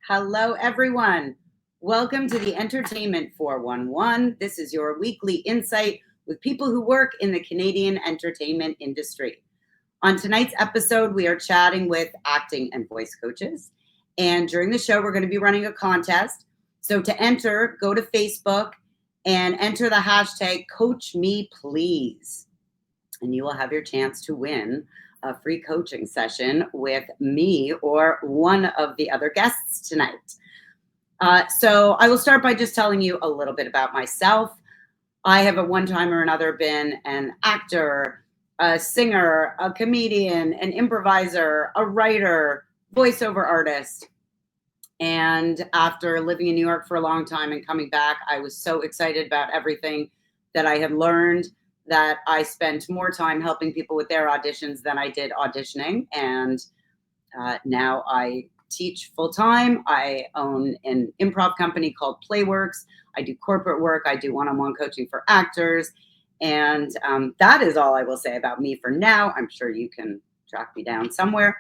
Hello, everyone. Welcome to the Entertainment 411. This is your weekly insight with people who work in the Canadian entertainment industry. On tonight's episode, we are chatting with acting and voice coaches. And during the show, we're going to be running a contest. So to enter, go to Facebook and enter the hashtag #CoachMePlease. And you will have your chance to win a free coaching session with me or one of the other guests tonight. So I will start by just telling you a little bit about myself. I have at one time or another been an actor, a singer, a comedian, an improviser, a writer, voiceover artist. And after living in New York for a long time and coming back, I was so excited about everything that I had learned that I spent more time helping people with their auditions than I did auditioning. And now I teach full time. I own an improv company called Playworks. I do corporate work. I do one-on-one coaching for actors. And that is all I will say about me for now. I'm sure you can track me down somewhere.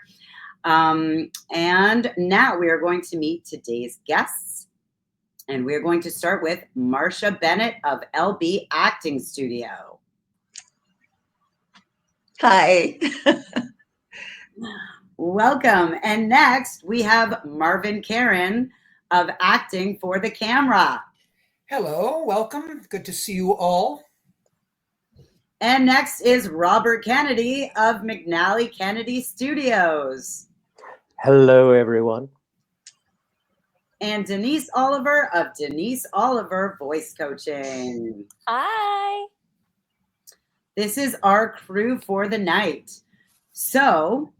And now we are going to meet today's guests. And we're going to start with Marcia Bennett of LB Acting Studio. Hi. Welcome. And next we have Marvin Karon of Acting for the Camera. Hello, welcome. Good to see you all. And next is Robert Kennedy of McNally Kennedy Studios. Hello, everyone. And Denise Oliver of Denise Oliver Voice Coaching. Hi. This is our crew for the night. So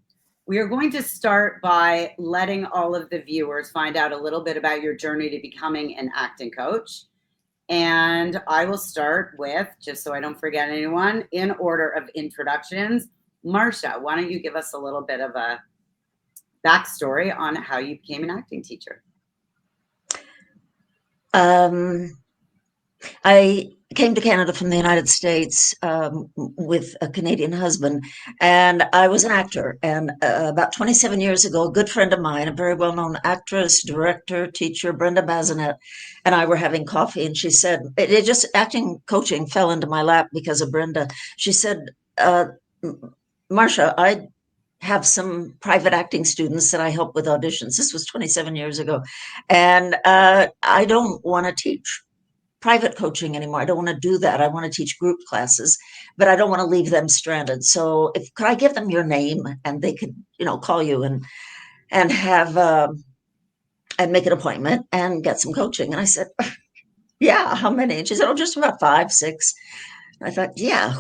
we are going to start by letting all of the viewers find out a little bit about your journey to becoming an acting coach. And I will start with, just so I don't forget anyone, in order of introductions. Marcia, why don't you give us a little bit of a backstory on how you became an acting teacher? I came to Canada from the United States with a Canadian husband, and I was an actor. And about 27 years ago, a good friend of mine, a very well-known actress, director, teacher, Brenda Bazinet, and I were having coffee, and she said, it just acting coaching fell into my lap because of Brenda. She said, Marcia, I have some private acting students that I help with auditions. This was 27 years ago. And I don't want to teach private coaching anymore. I don't want to do that. I want to teach group classes, but I don't want to leave them stranded. So could I give them your name and they could, call you and have and make an appointment and get some coaching? And I said, yeah, how many? And she said, just about 5, 6. And I thought, yeah,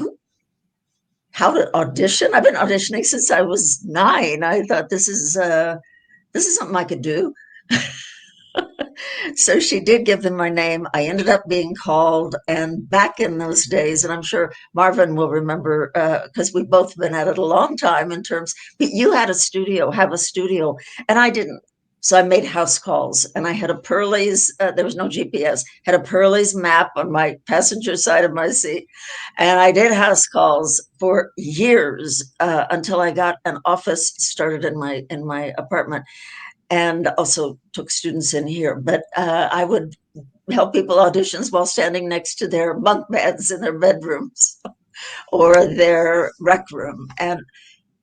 how to audition? I've been auditioning since I was 9. I thought this is something I could do. So she did give them my name. I ended up being called, and back in those days, and I'm sure Marvin will remember because we've both been at it a long time in terms, but you had a studio, and I didn't. So I made house calls, and I had a Pearlie's, there was no GPS, had a Pearlie's map on my passenger side of my seat. And I did house calls for years until I got an office started in my apartment. And also took students in here. But I would help people auditions while standing next to their bunk beds in their bedrooms or their rec room. And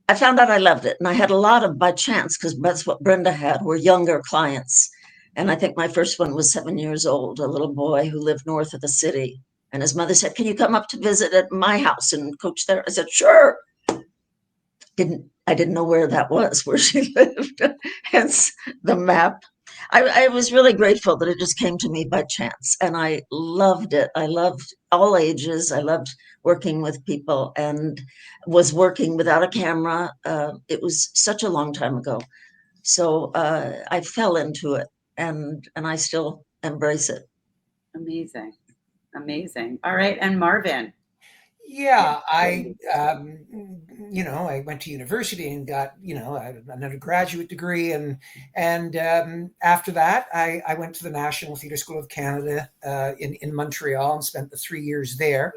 I found out I loved it. And I had a lot of, by chance, because that's what Brenda had, were younger clients. And I think my first one was 7 years old, a little boy who lived north of the city. And his mother said, can you come up to visit at my house and coach there? I said, sure. I didn't know where that was, where she lived, hence the map. I was really grateful that it just came to me by chance, and I loved it. I loved all ages. I loved working with people and was working without a camera. It was such a long time ago. So I fell into it, and I still embrace it. Amazing. Amazing. All right. And Marvin. Yeah, I went to university and got, an undergraduate degree, and after that, I went to the National Theatre School of Canada in Montreal and spent the 3 years there.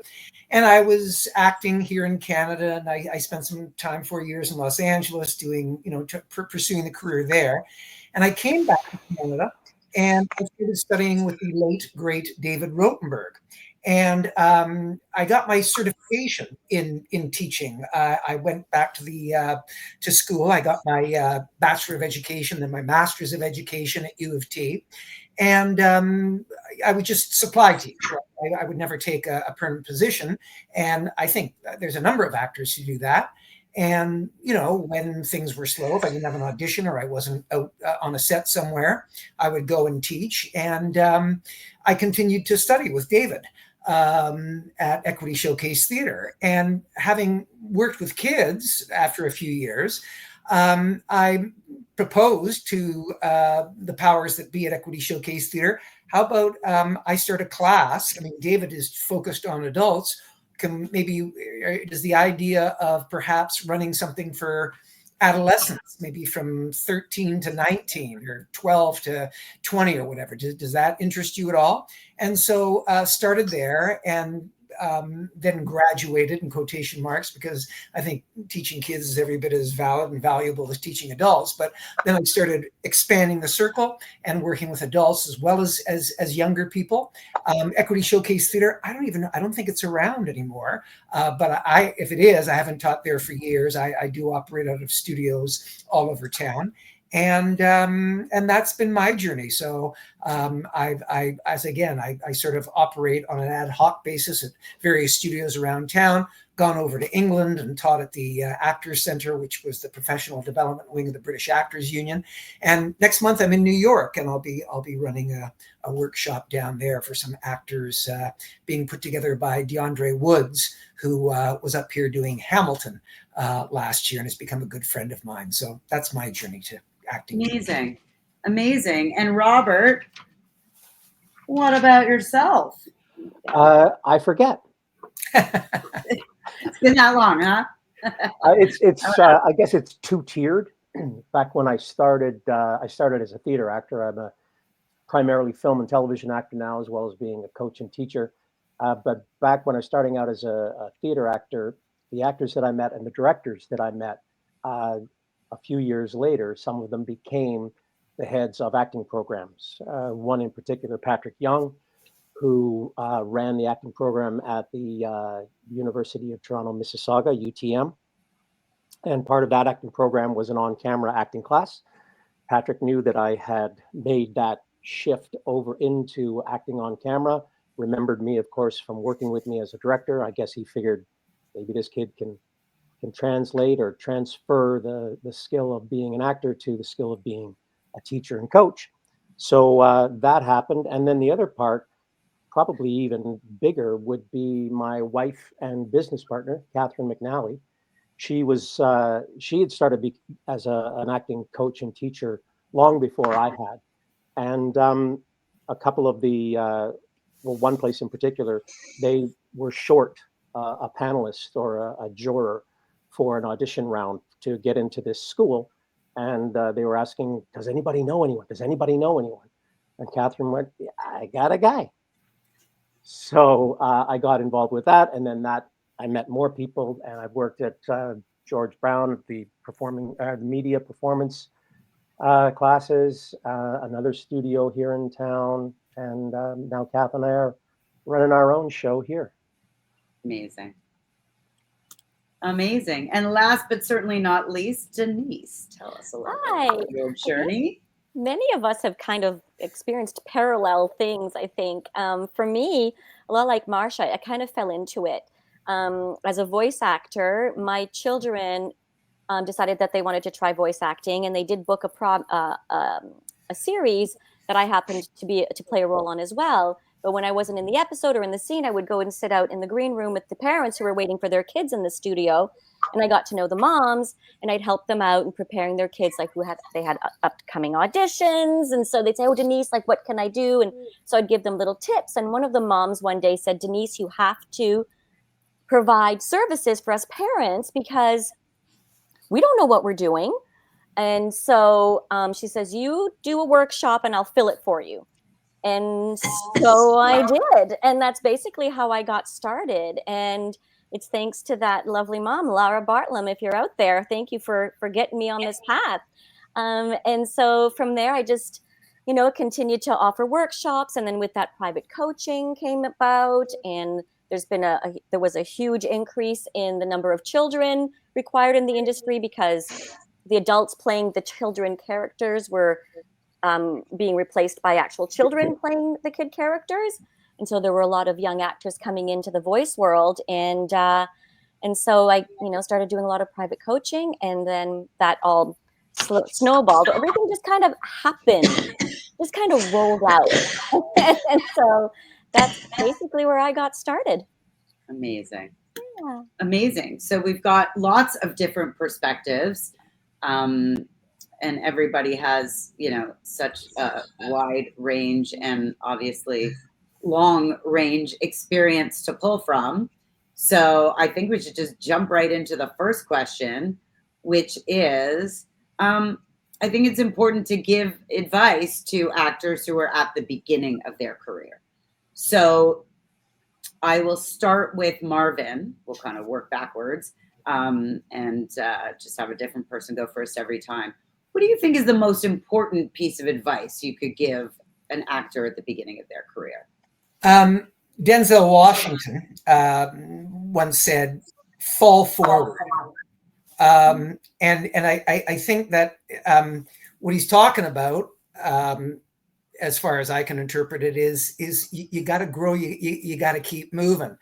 And I was acting here in Canada, and I spent some time, 4 years in Los Angeles, doing, pursuing the career there. And I came back to Canada, and I started studying with the late great David Rotenberg. And I got my certification in teaching. I went back to school. I got my Bachelor of Education, then my Master's of Education at U of T. And I would just supply teach. Right? I would never take a permanent position. And I think there's a number of actors who do that. And, when things were slow, if I didn't have an audition or I wasn't out on a set somewhere, I would go and teach. And I continued to study with David at Equity Showcase Theatre. And having worked with kids after a few years, I proposed to the powers that be at Equity Showcase Theatre, how about I start a class? I mean, David is focused on adults. Does the idea of perhaps running something for adolescents, maybe from 13 to 19 or 12 to 20 or whatever, does that interest you at all? And so started there, and then graduated in quotation marks, because I think teaching kids is every bit as valid and valuable as teaching adults. But then I started expanding the circle and working with adults as well as younger people. Equity Showcase Theatre, I don't think it's around anymore. But if it is, I haven't taught there for years. I do operate out of studios all over town. And that's been my journey. So I sort of operate on an ad hoc basis at various studios around town, gone over to England and taught at the Actors Centre, which was the professional development wing of the British Actors Union. And next month I'm in New York, and I'll be running a workshop down there for some actors being put together by DeAndre Woods, who was up here doing Hamilton last year and has become a good friend of mine. So that's my journey to acting. Amazing. And Robert, what about yourself? I forget. It's been that long, huh? I guess it's two-tiered. Back when I started as a theater actor. I'm a primarily film and television actor now, as well as being a coach and teacher. But back when I was starting out as a theater actor, the actors that I met and the directors that I met, a few years later, some of them became the heads of acting programs. One in particular, Patrick Young, who ran the acting program at the University of Toronto, Mississauga, UTM. And part of that acting program was an on-camera acting class. Patrick knew that I had made that shift over into acting on camera, remembered me, of course, from working with me as a director. I guess he figured maybe this kid can translate or transfer the skill of being an actor to the skill of being a teacher and coach. So that happened. And then the other part, probably even bigger, would be my wife and business partner, Catherine McNally. She had started as an acting coach and teacher long before I had. And a couple of one place in particular, they were short a panelist or a juror for an audition round to get into this school. And they were asking, does anybody know anyone? Does anybody know anyone? And Catherine went, yeah, I got a guy. So I got involved with that. And then I met more people, and I've worked at George Brown, the media performance classes, another studio here in town. And now Kath and I are running our own show here. Amazing. And last but certainly not least, Denise, tell us a little bit about your journey. Many of us have kind of experienced parallel things, I think. For me, a lot like Marcia, I kind of fell into it. As a voice actor, my children decided that they wanted to try voice acting, and they did book a series that I happened to play a role on as well. But when I wasn't in the episode or in the scene, I would go and sit out in the green room with the parents who were waiting for their kids in the studio. And I got to know the moms, and I'd help them out in preparing their kids, like they had upcoming auditions. And so they'd say, oh, Denise, like, what can I do? And so I'd give them little tips. And one of the moms one day said, Denise, you have to provide services for us parents because we don't know what we're doing. And so she says, you do a workshop and I'll fill it for you. And so I did. And that's basically how I got started. And it's thanks to that lovely mom, Laura Bartlam. If you're out there, thank you for getting me on this path. And so from there, I just, continued to offer workshops. And then with that, private coaching came about. And there's been there was a huge increase in the number of children required in the industry because the adults playing the children characters were being replaced by actual children playing the kid characters. And so there were a lot of young actors coming into the voice world. And so I, started doing a lot of private coaching, and then that all snowballed. Everything just kind of happened, just kind of rolled out. And so that's basically where I got started. Amazing. Yeah. Amazing. So we've got lots of different perspectives. And everybody has, such a wide range and obviously long range experience to pull from. So I think we should just jump right into the first question, which is, I think it's important to give advice to actors who are at the beginning of their career. So I will start with Marvin. We'll kind of work backwards and just have a different person go first every time. What do you think is the most important piece of advice you could give an actor at the beginning of their career? Denzel Washington once said, fall forward. And I think that what he's talking about, as far as I can interpret it, is you got to grow, you got to keep moving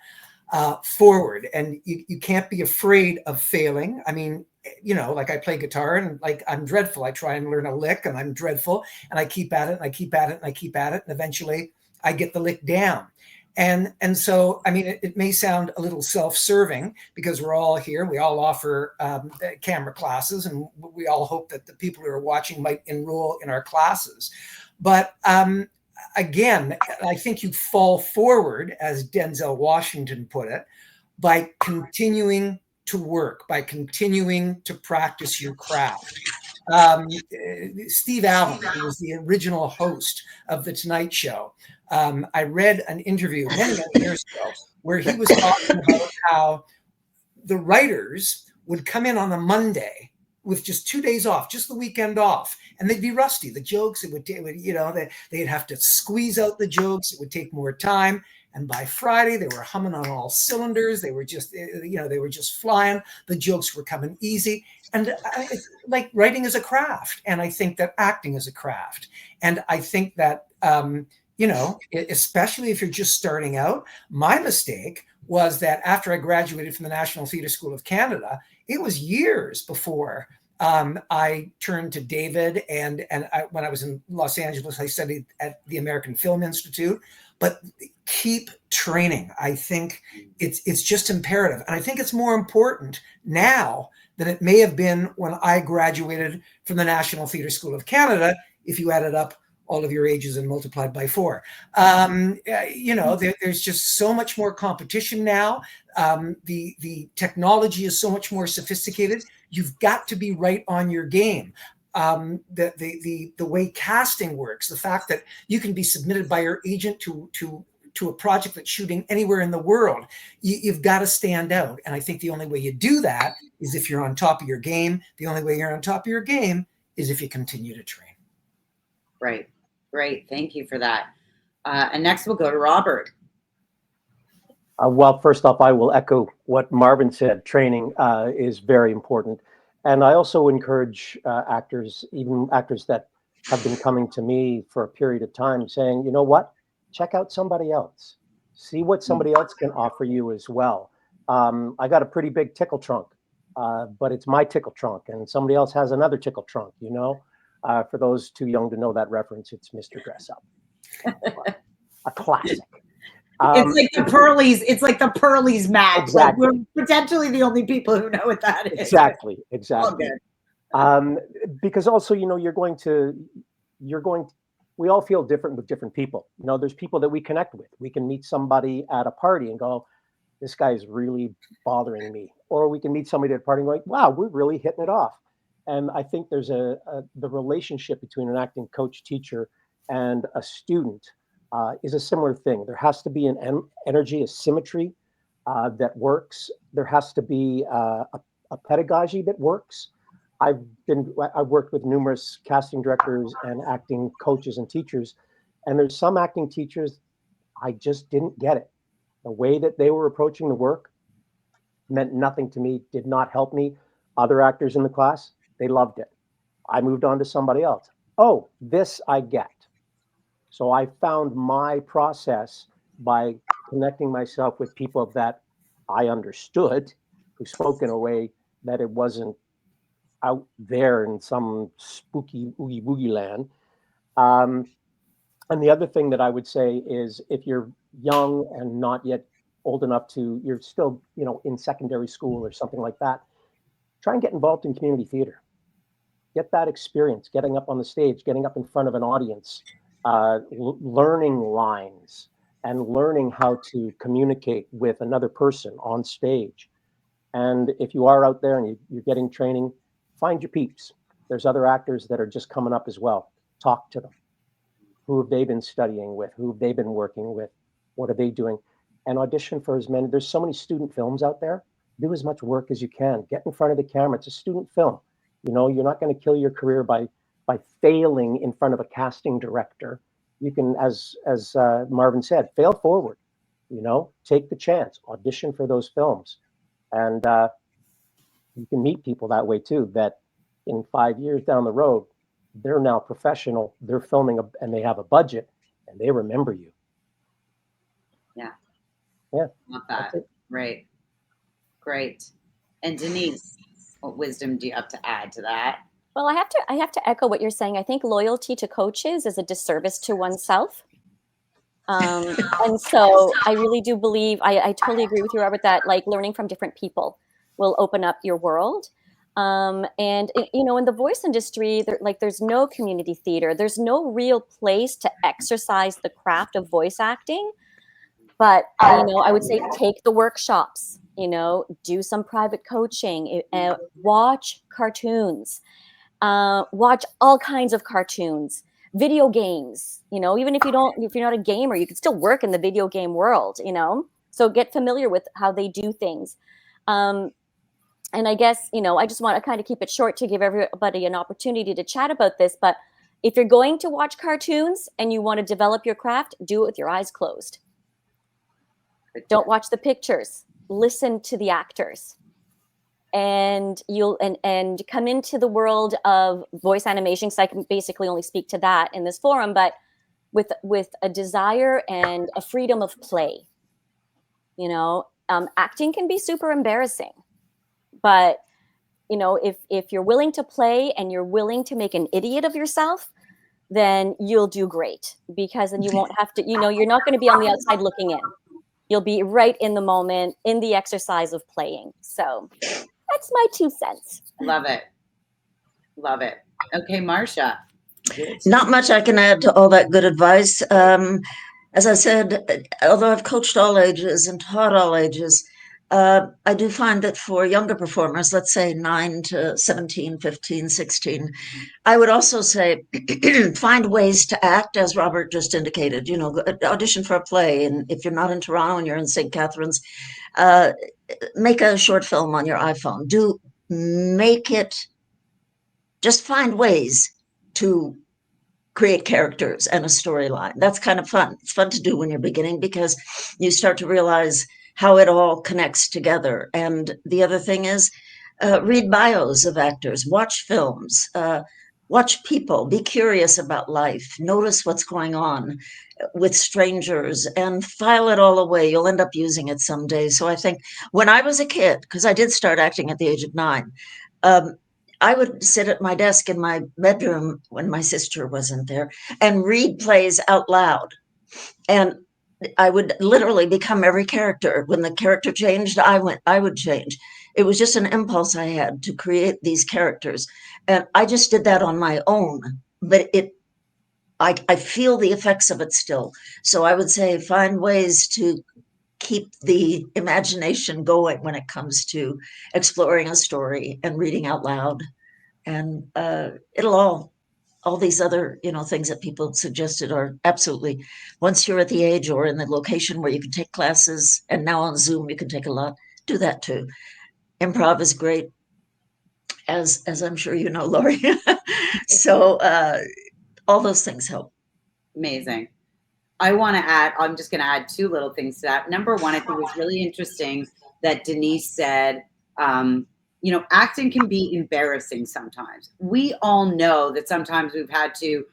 forward, and you can't be afraid of failing. I mean, like I play guitar and like I'm dreadful. I try and learn a lick and I'm dreadful, and I keep at it and I keep at it and I keep at it, and eventually I get the lick down. And so, I mean, it may sound a little self-serving because we're all here. We all offer camera classes, and we all hope that the people who are watching might enroll in our classes. But again, I think you fall forward, as Denzel Washington put it, by continuing to work, by continuing to practice your craft. Steve Allen, who was the original host of The Tonight Show, I read an interview many years ago where he was talking about how the writers would come in on a Monday with just 2 days off, just the weekend off, and they'd be rusty. The jokes, they'd have to squeeze out the jokes. It would take more time. And by Friday, they were humming on all cylinders. They were just, they were just flying. The jokes were coming easy. And like writing is a craft. And I think that acting is a craft. And I think that, especially if you're just starting out, my mistake was that after I graduated from the National Theatre School of Canada, it was years before I turned to David. And when I was in Los Angeles, I studied at the American Film Institute. But keep training. I think it's just imperative. And I think it's more important now than it may have been when I graduated from the National Theatre School of Canada, if you added up all of your ages and multiplied by 4. There's just so much more competition now. The technology is so much more sophisticated. You've got to be right on your game. The way casting works, the fact that you can be submitted by your agent to a project that's shooting anywhere in the world, you've got to stand out. And I think the only way you do that is if you're on top of your game. The only way you're on top of your game is if you continue to train. Right. Great. Thank you for that. And next we'll go to Robert. Well, first off, I will echo what Marvin said. Training is very important. And I also encourage actors, even actors that have been coming to me for a period of time, saying, you know what, check out somebody else. See what somebody else can offer you as well. I got a pretty big tickle trunk, but it's my tickle trunk, and somebody else has another tickle trunk, For those too young to know that reference, it's Mr. Dress Up. A classic. It's like the Pearlies. It's like the Pearlies match. Exactly. Like we're potentially the only people who know what that is. Exactly. Okay. Because also, we all feel different with different people. There's people that we connect with. We can meet somebody at a party and go, this guy is really bothering me. Or we can meet somebody at a party and go, like, wow, we're really hitting it off. And I think there's the relationship between an acting coach teacher and a student is a similar thing. There has to be an energy, a symmetry that works. There has to be a pedagogy that works. I've worked with numerous casting directors and acting coaches and teachers, and there's some acting teachers I just didn't get it. The way that they were approaching the work meant nothing to me, did not help me. Other actors in the class, they loved it. I moved on to somebody else. Oh, this I get. So I found my process by connecting myself with people that I understood, who spoke in a way that it wasn't out there in some spooky oogie boogie land. And the other thing that I would say is if you're young and not yet old enough you're still, in secondary school or something like that, try and get involved in community theater. Get that experience, getting up on the stage, getting up in front of an audience, learning lines and learning how to communicate with another person on stage. And if you are out there and you're getting training, find your peeps. There's other actors that are just coming up as well. Talk to them. Who have they been studying with? Who have they been working with? What are they doing? And audition for as many. There's so many student films out there. Do as much work as you can. Get in front of the camera. It's a student film. You're not going to kill your career by failing in front of a casting director. You can, as Marvin said, fail forward. Take the chance. Audition for those films. And you can meet people that way too, that in 5 years down the road, they're now professional, they're filming and they have a budget and they remember you. Yeah. Yeah. Love that. Right. Great. And Denise, what wisdom do you have to add to that? Well, I have to echo what you're saying. I think loyalty to coaches is a disservice to oneself. And so I really do believe, I totally agree with you, Robert, that like learning from different people will open up your world. And in the voice industry, there's no community theater. There's no real place to exercise the craft of voice acting. But, I would say take the workshops, do some private coaching, watch cartoons, watch all kinds of cartoons, video games, even if you're not a gamer, you can still work in the video game world, so get familiar with how they do things. And I guess, I just want to kind of keep it short to give everybody an opportunity to chat about this. But if you're going to watch cartoons and you want to develop your craft, do it with your eyes closed. Don't watch the pictures. Listen to the actors. And you'll and come into the world of voice animation, because I can basically only speak to that in this forum, but with a desire and a freedom of play. Acting can be super embarrassing. But, if you're willing to play and you're willing to make an idiot of yourself, then you'll do great, because then you won't have to, you're not going to be on the outside looking in. You'll be right in the moment, in the exercise of playing. So that's my 2 cents. Love it. Love it. Okay, Marcia. Not much I can add to all that good advice. As I said, although I've coached all ages and taught all ages, I do find that for younger performers, let's say 9 to 17, 15, 16, I would also say find ways to act, as Robert just indicated, audition for a play. And if you're not in Toronto and you're in St. Catharines, make a short film on your iPhone. Just find ways to create characters and a storyline. That's kind of fun. It's fun to do when you're beginning, because you start to realize how it all connects together. And the other thing is read bios of actors, watch films, watch people, be curious about life, notice what's going on with strangers, and file it all away. You'll end up using it someday. So I think when I was a kid, because I did start acting at the age of 9, I would sit at my desk in my bedroom when my sister wasn't there and read plays out loud. And I would literally become every character. When the character changed, I would change. It was just an impulse I had to create these characters. And I just did that on my own, but I feel the effects of it still. So I would say find ways to keep the imagination going when it comes to exploring a story and reading out loud. And it'll all these other, things that people suggested are absolutely, once you're at the age or in the location where you can take classes, and now on Zoom you can take a lot, do that too. Improv is great, as I'm sure you know, Lori. So all those things help. Amazing. I'm just going to add two little things to that. Number one, I think it was really interesting that Denise said, acting can be embarrassing sometimes. We all know that sometimes we've had to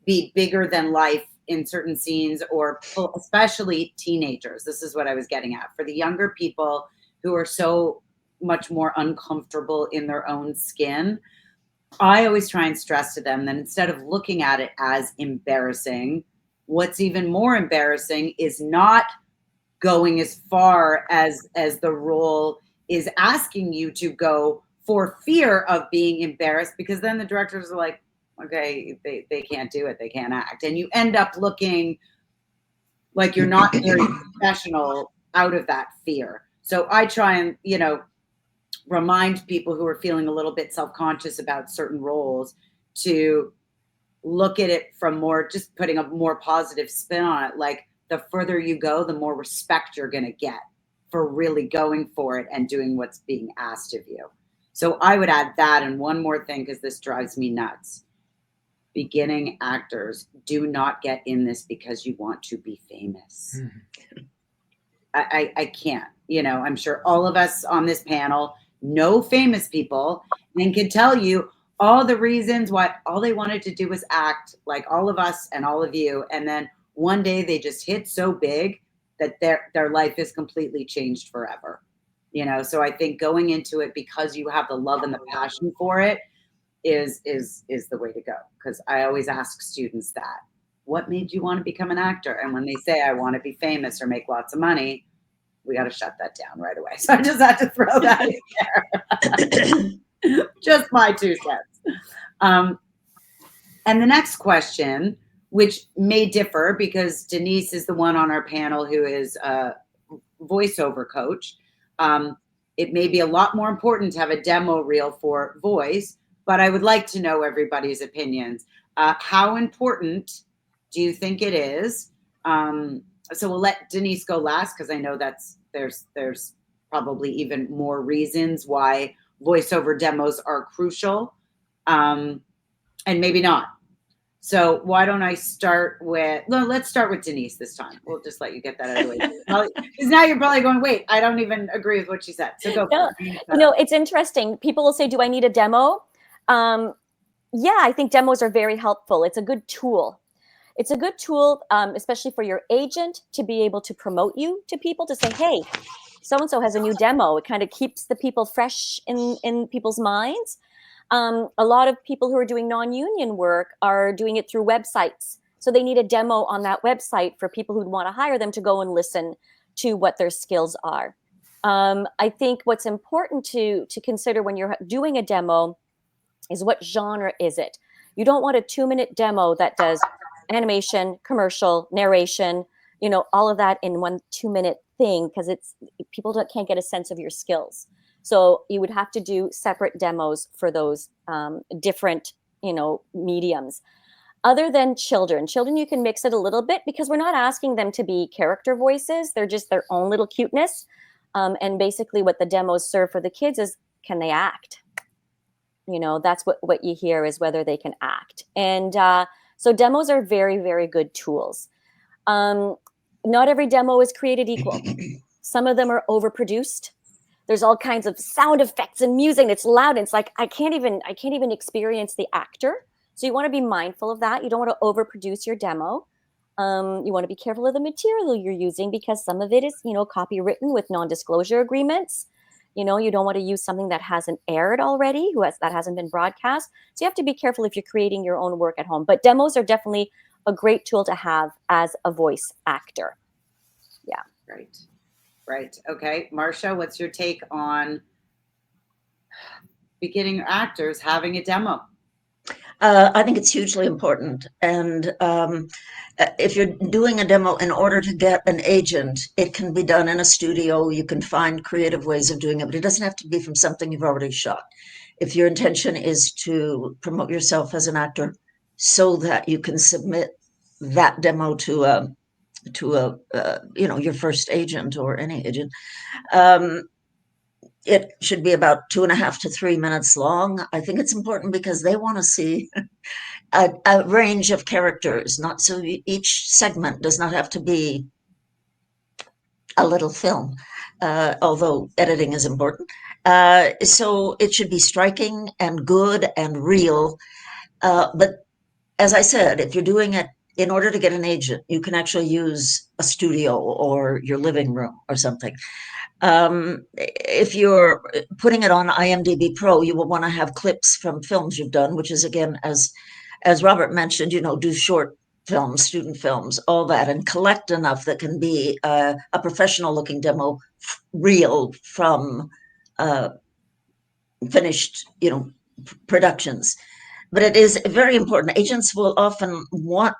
be bigger than life in certain scenes, or especially teenagers. This is what I was getting at. For the younger people who are so much more uncomfortable in their own skin, I always try and stress to them that instead of looking at it as embarrassing, what's even more embarrassing is not going as far as the role is asking you to go, for fear of being embarrassed, because then the directors are like, okay, they can't do it, they can't act, and you end up looking like you're not very professional out of that fear. So I try and remind people who are feeling a little bit self-conscious about certain roles to look at it from just putting a more positive spin on it. Like, the further you go, the more respect you're going to get for really going for it and doing what's being asked of you. So I would add that. And one more thing, because this drives me nuts. Beginning actors, do not get in this because you want to be famous. Mm-hmm. I can't. I'm sure all of us on this panel know famous people and can tell you all the reasons why all they wanted to do was act, like all of us and all of you. And then one day they just hit so big that their life is completely changed forever. So I think going into it because you have the love and the passion for it is the way to go. Because I always ask students that, what made you want to become an actor? And when they say, I want to be famous or make lots of money, we got to shut that down right away. So I just had to throw that in there. Just my 2 cents. And the next question, which may differ because Denise is the one on our panel who is a voiceover coach. It may be a lot more important to have a demo reel for voice, but I would like to know everybody's opinions. How important do you think it is? So we'll let Denise go last, because I know there's probably even more reasons why voiceover demos are crucial, and maybe not. So why don't I start with, let's start with Denise this time. We'll just let you get that out of the way. Because now you're probably going, wait, I don't even agree with what she said. So go for it. It's interesting. People will say, do I need a demo? Yeah, I think demos are very helpful. It's a good tool. It's a good tool, especially for your agent, to be able to promote you to people, to say, hey, so-and-so has a new demo. It kind of keeps the people fresh in people's minds. A lot of people who are doing non-union work are doing it through websites. So they need a demo on that website for people who'd want to hire them to go and listen to what their skills are. I think what's important to consider when you're doing a demo is, what genre is it? You don't want a 2-minute demo that does animation, commercial, narration, all of that in one 2-minute thing, because people can't get a sense of your skills. So you would have to do separate demos for those different, mediums. Other than children, you can mix it a little bit, because we're not asking them to be character voices. They're just their own little cuteness. And basically what the demos serve for the kids is, can they act? That's what you hear, is whether they can act. And so demos are very, very good tools. Not every demo is created equal. Some of them are overproduced. There's all kinds of sound effects and music. It's loud. And it's like, I can't even experience the actor. So you want to be mindful of that. You don't want to overproduce your demo. You want to be careful of the material you're using, because some of it is, copywritten with non-disclosure agreements. You don't want to use something that hasn't aired already, that hasn't been broadcast. So you have to be careful if you're creating your own work at home. But demos are definitely a great tool to have as a voice actor. Yeah. Right. Okay. Marcia, what's your take on beginning actors having a demo? I think it's hugely important. And if you're doing a demo, in order to get an agent, it can be done in a studio. You can find creative ways of doing it, but it doesn't have to be from something you've already shot. If your intention is to promote yourself as an actor so that you can submit that demo to your first agent or any agent, it should be about 2.5 to 3 minutes long. I think it's important because they want to see a range of characters, not so each segment does not have to be a little film, although editing is important. So it should be striking and good and real. But as I said, if you're doing it in order to get an agent, you can actually use a studio or your living room or something. If you're putting it on IMDb Pro, you will want to have clips from films you've done, which is, again, as Robert mentioned, do short films, student films, all that, and collect enough that can be a professional looking demo, real from finished, productions. But it is very important. Agents will often want,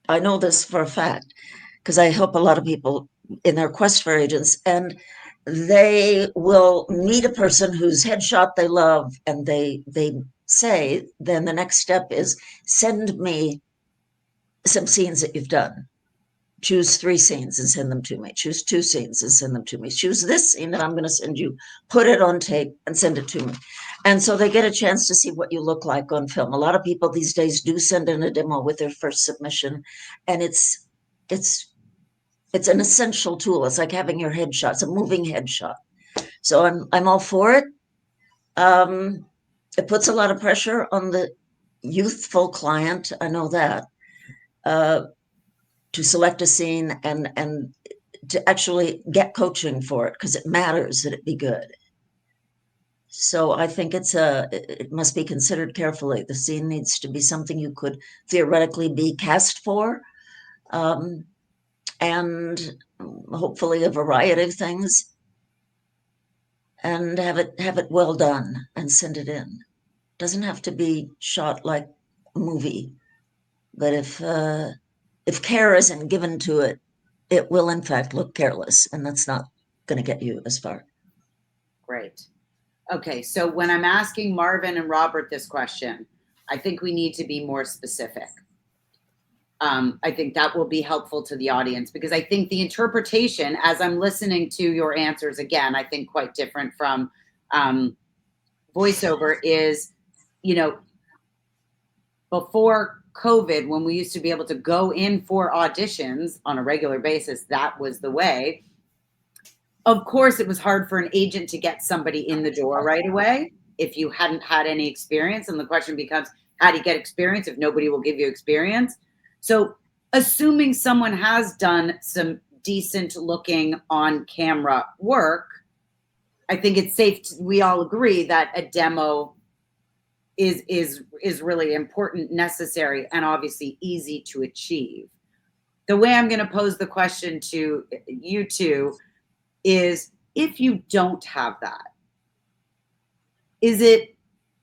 I know this for a fact, because I help a lot of people in their quest for agents, and they will meet a person whose headshot they love, and they say, then the next step is send me some scenes that you've done. Choose 3 scenes and send them to me. Choose 2 scenes and send them to me. Choose this scene that I'm going to send you. Put it on tape and send it to me. And so they get a chance to see what you look like on film. A lot of people these days do send in a demo with their first submission, and it's an essential tool. It's like having your headshot. It's a moving headshot. So I'm all for it. It puts a lot of pressure on the youthful client. I know that. To select a scene and to actually get coaching for it, because it matters that it be good. So I think it must be considered carefully. The scene needs to be something you could theoretically be cast for, and hopefully a variety of things, and have it well done and send it in. Doesn't have to be shot like a movie, but if care isn't given to it, it will in fact look careless, and that's not going to get you as far. Great. Okay, so when I'm asking Marvin and Robert this question, I think we need to be more specific. I think that will be helpful to the audience, because I think the interpretation, as I'm listening to your answers again, I think quite different from voiceover, is, before COVID, when we used to be able to go in for auditions on a regular basis, that was the way. Of course, it was hard for an agent to get somebody in the door right away if you hadn't had any experience. And the question becomes, how do you get experience if nobody will give you experience? So assuming someone has done some decent looking on camera work, I think it's safe we all agree that a demo is really important, necessary, and obviously easy to achieve. The way I'm going to pose the question to you two is, if you don't have that, is it,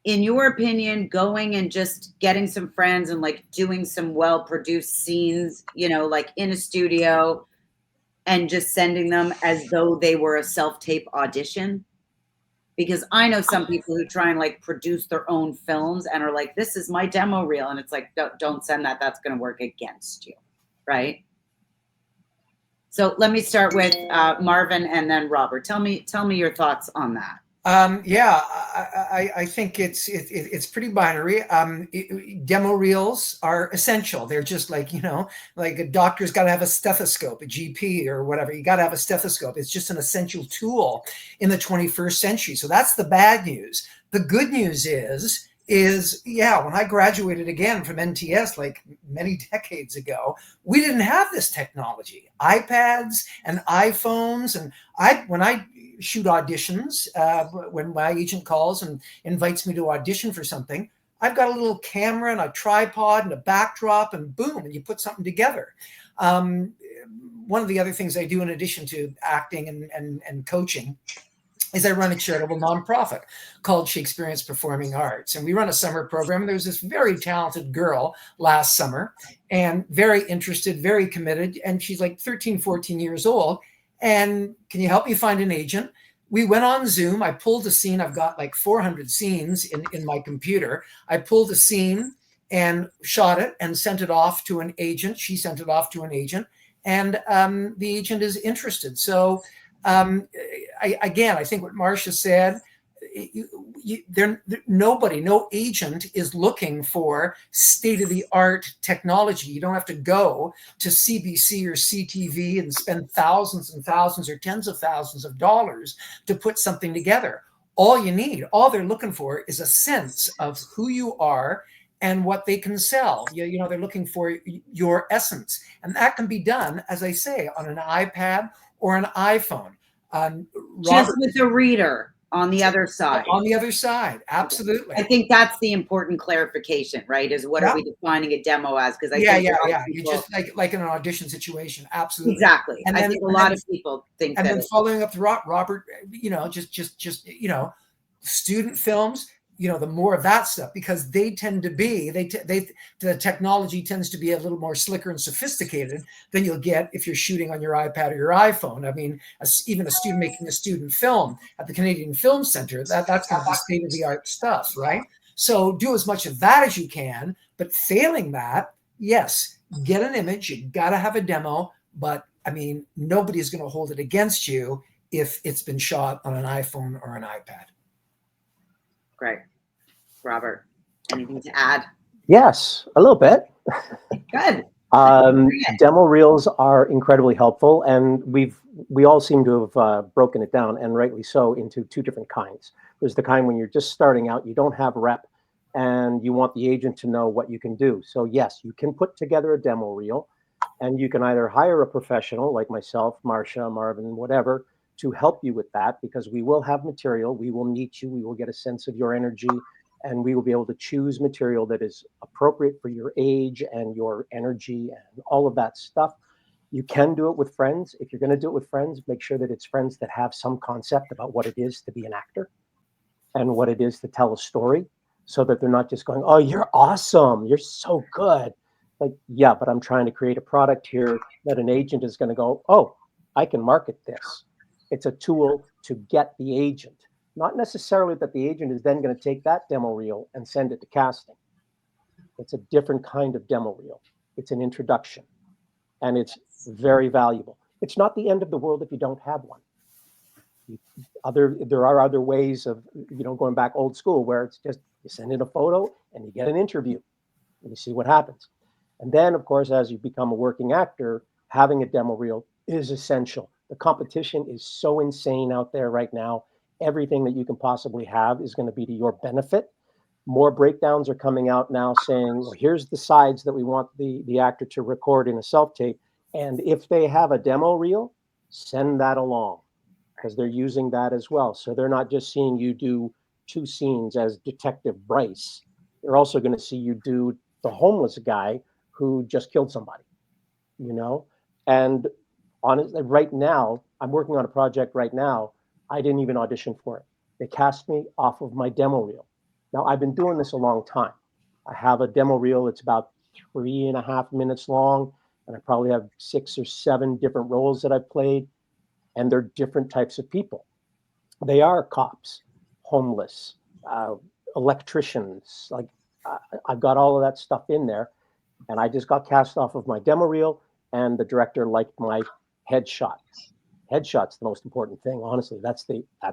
in your opinion, going and just getting some friends and like doing some well-produced scenes, like in a studio, and just sending them as though they were a self-tape audition? Because I know some people who try and like produce their own films and are like, this is my demo reel. And it's like, don't send that. That's going to work against you. Right. So let me start with Marvin and then Robert. Tell me your thoughts on that. I think it's pretty binary. Demo reels are essential. They're just like, like a doctor's got to have a stethoscope, a GP or whatever. You got to have a stethoscope. It's just an essential tool in the 21st century. So that's the bad news. The good news is when I graduated again from NTS, like many decades ago, we didn't have this technology, iPads and iPhones. And when I shoot auditions, when my agent calls and invites me to audition for something, I've got a little camera and a tripod and a backdrop, and boom, and you put something together. One of the other things I do in addition to acting and coaching is I run a charitable nonprofit called Shakespearean's Performing Arts. And we run a summer program. And there was this very talented girl last summer and very interested, very committed. And she's like 13, 14 years old. And can you help me find an agent? We went on Zoom. I pulled a scene. I've got like 400 scenes in my computer. I pulled a scene and shot it and sent it off to an agent. She sent it off to an agent. And the agent is interested. So I think what Marcia said, nobody, no agent is looking for state-of-the-art technology. You don't have to go to CBC or CTV and spend thousands and thousands or tens of thousands of dollars to put something together. All you need, all they're looking for is a sense of who you are and what they can sell. You know, they're looking for your essence. And that can be done, as I say, on an iPad or an iPhone. Just with a reader on the other side. On the other side, absolutely. I think that's the important clarification, right? Is what are we defining a demo as? Because I think you just like in an audition situation, absolutely. Exactly. And I think a lot of people think and that. And then following up to Robert, you know, just student films. You know, the more of that stuff, because they tend to be, the technology tends to be a little more slicker and sophisticated than you'll get if you're shooting on your iPad or your iPhone. I mean, even a student making a student film at the Canadian Film Centre, that's going to be state-of-the-art stuff, right? So do as much of that as you can, but failing that, yes, get an image, you got to have a demo, but I mean, nobody's going to hold it against you if it's been shot on an iPhone or an iPad. Great. Robert, anything to add? Yes, a little bit. Good. Demo reels are incredibly helpful, and we all seem to have broken it down, and rightly so, into two different kinds. There's the kind when you're just starting out, you don't have rep, and you want the agent to know what you can do. So yes, you can put together a demo reel, and you can either hire a professional like myself, Marcia, Marvin, whatever, to help you with that, because we will have material, we will meet you, we will get a sense of your energy, and we will be able to choose material that is appropriate for your age and your energy and all of that stuff. You can do it with friends. If you're going to do it with friends, make sure that it's friends that have some concept about what it is to be an actor and what it is to tell a story, so that they're not just going, oh, you're awesome, you're so good. Like, yeah, but I'm trying to create a product here that an agent is going to go, oh, I can market this. It's a tool to get the agent. Not necessarily that the agent is then going to take that demo reel and send it to casting. It's a different kind of demo reel. It's an introduction, and it's very valuable. It's not the end of the world if you don't have one. There are other ways of, going back old school, where it's just you send in a photo and you get an interview and you see what happens. And then, of course, as you become a working actor, having a demo reel is essential. The competition is so insane out there right now. Everything that you can possibly have is going to be to your benefit. More breakdowns are coming out now saying, well, here's the sides that we want the actor to record in a self-tape. And if they have a demo reel, send that along, because they're using that as well. So they're not just seeing you do 2 scenes as Detective Bryce. They're also going to see you do the homeless guy who just killed somebody, And honestly, right now, I'm working on a project right now. I didn't even audition for it. They cast me off of my demo reel. Now, I've been doing this a long time. I have a demo reel. It's about 3.5 minutes long, and I probably have 6 or 7 different roles that I've played, and they're different types of people. They are cops, homeless, electricians. Like, I've got all of that stuff in there, and I just got cast off of my demo reel, and the director liked my headshot. Headshot's the most important thing, honestly. That's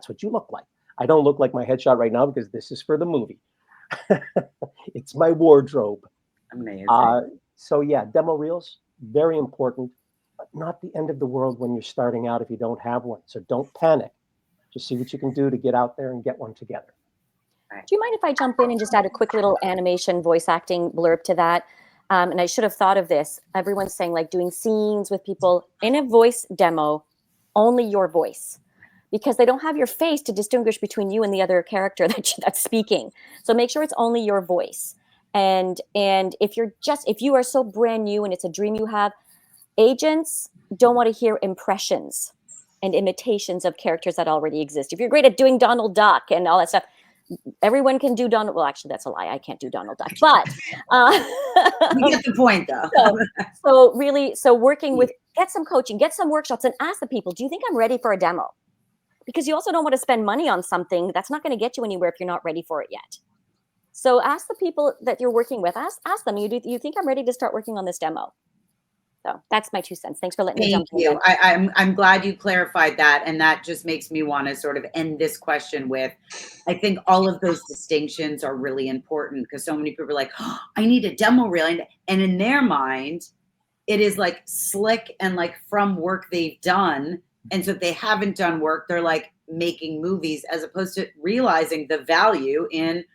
what you look like. I don't look like my headshot right now because this is for the movie. It's my wardrobe. Amazing. So yeah, demo reels, very important, but not the end of the world when you're starting out if you don't have one. So don't panic. Just see what you can do to get out there and get one together. Do you mind if I jump in and just add a quick little animation voice acting blurb to that? And I should have thought of this. Everyone's saying like doing scenes with people in a voice demo, only your voice, because they don't have your face to distinguish between you and the other character that's speaking. So make sure it's only your voice. And if you are so brand new and it's a dream you have, agents don't want to hear impressions. and imitations of characters that already exist. If you're great at doing Donald Duck and all that stuff, everyone can do Donald. Well, actually, that's a lie. I can't do Donald Duck, but you get the point, though. So working with, get some coaching, get some workshops, and ask the people, do you think I'm ready for a demo? Because you also don't want to spend money on something that's not going to get you anywhere if you're not ready for it yet. So ask the people that you're working with, ask them, you think I'm ready to start working on this demo? So that's my 2 cents. Thanks for letting me jump in. Thank you. I'm glad you clarified that. And that just makes me want to sort of end this question with, I think all of those distinctions are really important, because so many people are like, oh, I need a demo reel. And in their mind, it is like slick and like from work they've done. And so if they haven't done work, they're like making movies, as opposed to realizing the value in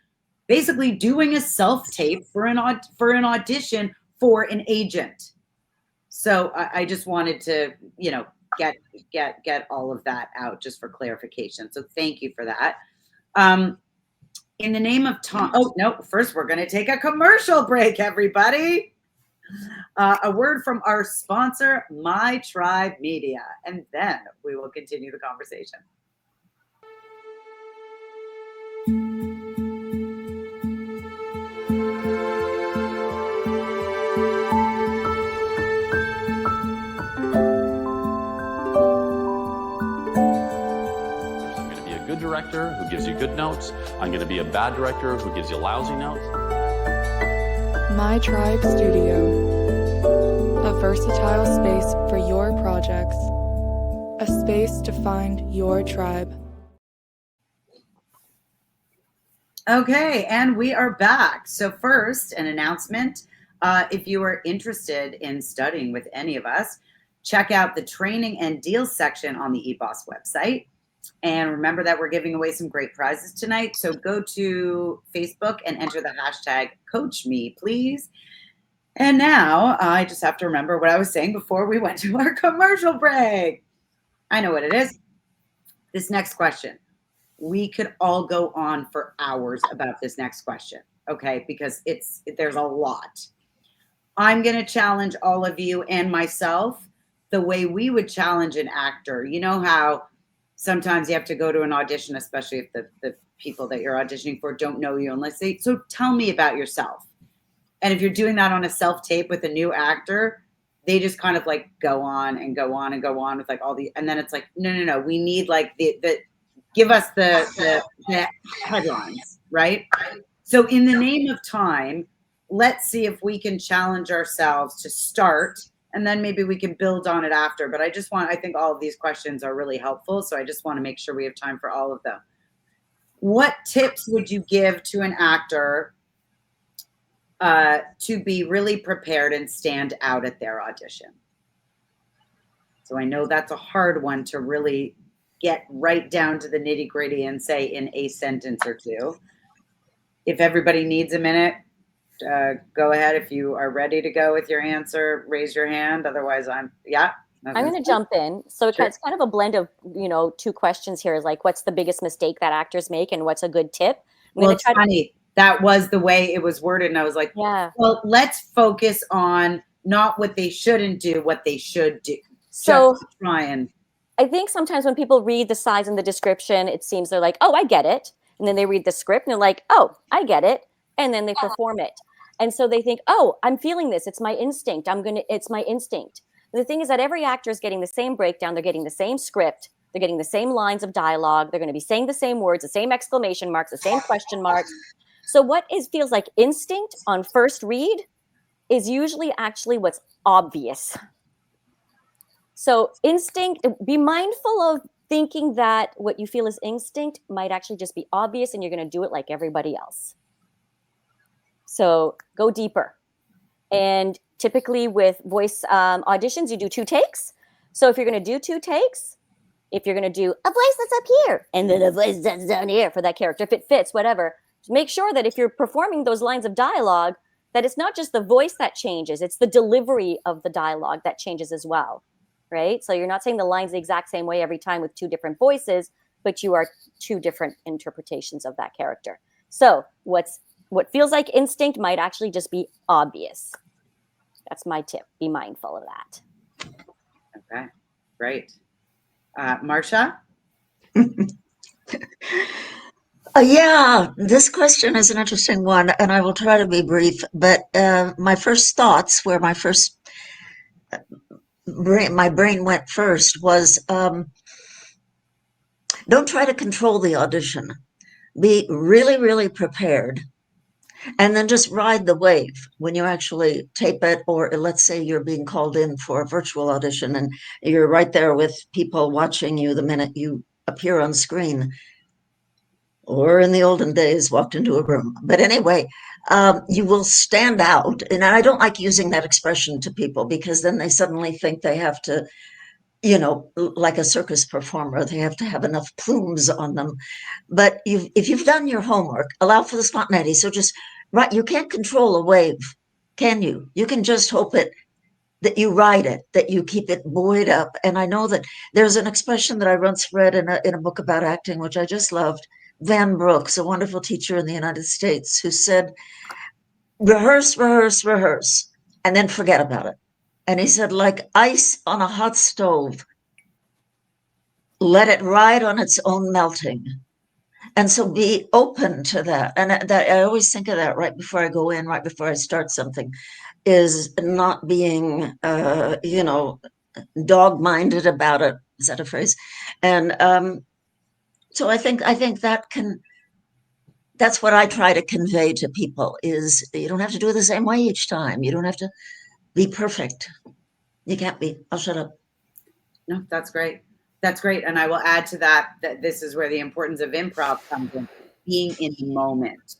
basically doing a self-tape for an audition for an agent. So I just wanted to, get all of that out just for clarification. So thank you for that. In the name of Tom, oh no, first we're going to take a commercial break, everybody. A word from our sponsor, My Tribe Media, and then we will continue the conversation. Good director who gives you good notes. I'm going to be a bad director who gives you lousy notes. My Tribe Studio, a versatile space for your projects, a space to find your tribe. Okay, and we are back. So first, an announcement. If you are interested in studying with any of us, check out the training and deals section on the eBoss website. And remember that we're giving away some great prizes tonight. So go to Facebook and enter the hashtag #CoachMe, please. And now I just have to remember what I was saying before we went to our commercial break. I know what it is. This next question. We could all go on for hours about this next question, okay? Because there's a lot. I'm going to challenge all of you and myself the way we would challenge an actor. You know how sometimes you have to go to an audition, especially if the people that you're auditioning for don't know you unless they, so tell me about yourself. And if you're doing that on a self-tape with a new actor, they just kind of like go on and go on and go on with like all the, and then it's like, no, we need like give us the headlines, right? So in the name of time, let's see if we can challenge ourselves to start, and then maybe we can build on it after. But I think all of these questions are really helpful. So I just want to make sure we have time for all of them. What tips would you give to an actor to be really prepared and stand out at their audition? So I know that's a hard one to really get right down to the nitty gritty and say in a sentence or two. If everybody needs a minute, go ahead. If you are ready to go with your answer, raise your hand. Otherwise, I'm going to jump in. So sure. It's kind of a blend of, 2 questions here. Like, what's the biggest mistake that actors make and what's a good tip? Well, it's funny. That was the way it was worded. And I was like, yeah, well, let's focus on not what they shouldn't do, what they should do. So just try and. I think sometimes when people read the size and the description, it seems they're like, oh, I get it. And then they read the script and they're like, oh, I get it. And then they perform it. And so they think, oh, I'm feeling this. It's my instinct. It's my instinct. And the thing is that every actor is getting the same breakdown. They're getting the same script. They're getting the same lines of dialogue. They're going to be saying the same words, the same exclamation marks, the same question marks. So what feels like instinct on first read is usually actually what's obvious. So instinct, be mindful of thinking that what you feel is instinct might actually just be obvious and you're going to do it like everybody else. So go deeper. And typically with voice auditions, you do 2 takes. So if you're going to do 2 takes, if you're going to do a voice that's up here and then a voice that's down here for that character, if it fits, whatever, make sure that if you're performing those lines of dialogue, that it's not just the voice that changes, it's the delivery of the dialogue that changes as well, right? So you're not saying the lines the exact same way every time with 2 different voices, but you are 2 different interpretations of that character. So what feels like instinct might actually just be obvious. That's my tip. Be mindful of that. Okay, great. Marcia? Yeah, this question is an interesting one, and I will try to be brief. But my first thoughts, where my brain went first, was don't try to control the audition. Be really, really prepared, and then just ride the wave when you actually tape it, or let's say you're being called in for a virtual audition, and you're right there with people watching you the minute you appear on screen. Or in the olden days, walked into a room. But anyway, you will stand out. And I don't like using that expression to people because then they suddenly think they have to, like a circus performer, they have to have enough plumes on them. But if you've done your homework, allow for the spontaneity. So just, right, you can't control a wave, can you? You can just hope that you ride it, that you keep it buoyed up. And I know that there's an expression that I once read in a book about acting, which I just loved. Van Brooks, a wonderful teacher in the United States, who said, rehearse, rehearse, rehearse, and then forget about it. And he said, like ice on a hot stove, let it ride on its own melting. And so be open to that. And that I always think of that right before I go in, right before I start something, is not being, dog-minded about it. Is that a phrase? And so I think that's what I try to convey to people is you don't have to do it the same way each time. You don't have to be perfect. You can't be. I'll shut up. No, that's great. That's great. And I will add to that this is where the importance of improv comes in, being in the moment.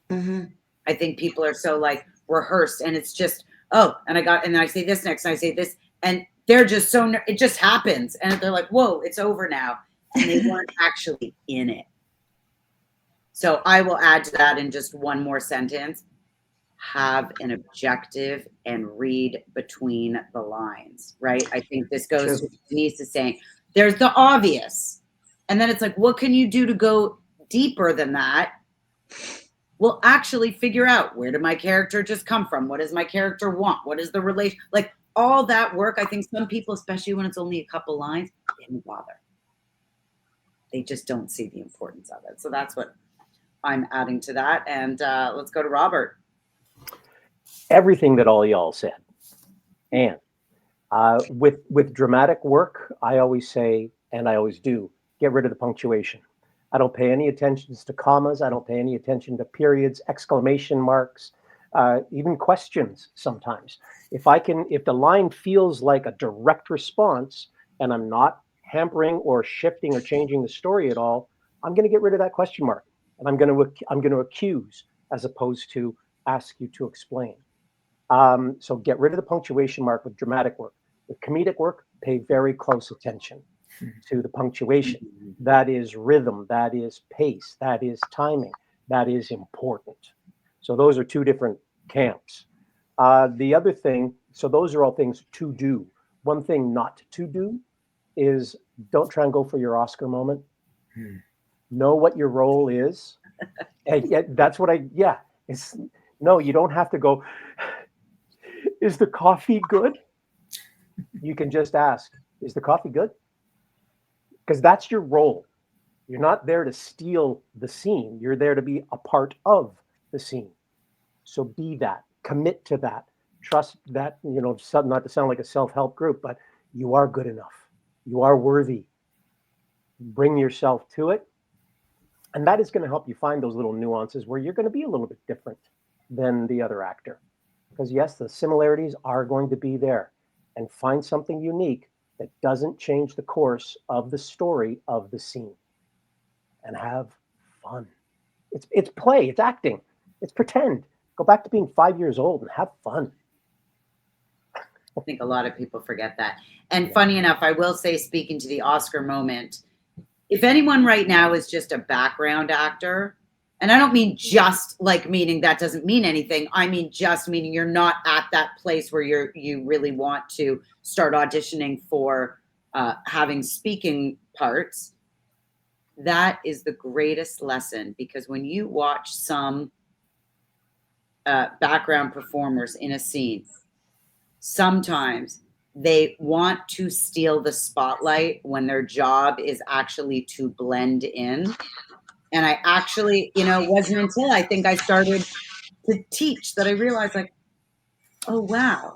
Mm-hmm. I think people are so like rehearsed and it's just, and then I say this next and I say this and they're just so, it just happens. And they're like, whoa, it's over now. And they weren't actually in it. So I will add to that in just one more sentence. Have an objective and read between the lines, right? I think this goes to what Denise is saying. There's the obvious. And then it's like, what can you do to go deeper than that? Well, actually figure out, where did my character just come from? What does my character want? What is the relation? Like all that work, I think some people, especially when it's only a couple lines, didn't bother. They just don't see the importance of it. So that's what I'm adding to that. And let's go to Robert. Everything that all y'all said. And with dramatic work, I always say, and I always do, get rid of the punctuation. I don't pay any attention to commas. I don't pay any attention to periods, exclamation marks, even questions sometimes. If the line feels like a direct response and I'm not hampering or shifting or changing the story at all, I'm going to get rid of that question mark. And I'm going to accuse as opposed to ask you to explain. So get rid of the punctuation mark with dramatic work. With comedic work, pay very close attention to the punctuation. That is rhythm, that is pace, that is timing, that is important. So those are two different camps. The other thing, so those are all things to do. One thing not to do is don't try and go for your Oscar moment. Know what your role is. And that's what no, you don't have to go, is the coffee good? You can just ask, is the coffee good? Because that's your role. You're not there to steal the scene. You're there to be a part of the scene. So be that, commit to that, trust that, not to sound like a self-help group, but you are good enough. You are worthy. Bring yourself to it. And that is going to help you find those little nuances where you're going to be a little bit different than the other actor. Because yes, the similarities are going to be there. And find something unique that doesn't change the course of the story of the scene. And have fun. It's play, it's acting, it's pretend. Go back to being 5 years old and have fun. I think a lot of people forget that. And funny enough, I will say, speaking to the Oscar moment, if anyone right now is just a background actor, and I don't mean just like meaning that doesn't mean anything. I mean just meaning you're not at that place where you really want to start auditioning for having speaking parts. That is the greatest lesson, because when you watch some background performers in a scene, sometimes they want to steal the spotlight when their job is actually to blend in. And I actually, it wasn't until I think I started to teach that I realized, like, oh, wow,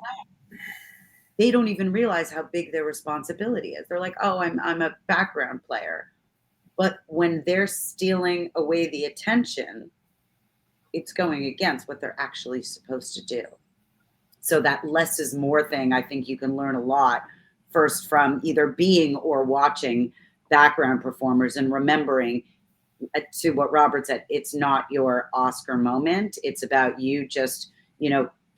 they don't even realize how big their responsibility is. They're like, oh, I'm a background player. But when they're stealing away the attention, it's going against what they're actually supposed to do. So that less is more thing, I think you can learn a lot first from either being or watching background performers and remembering, to what Robert said, it's not your Oscar moment. It's about you just,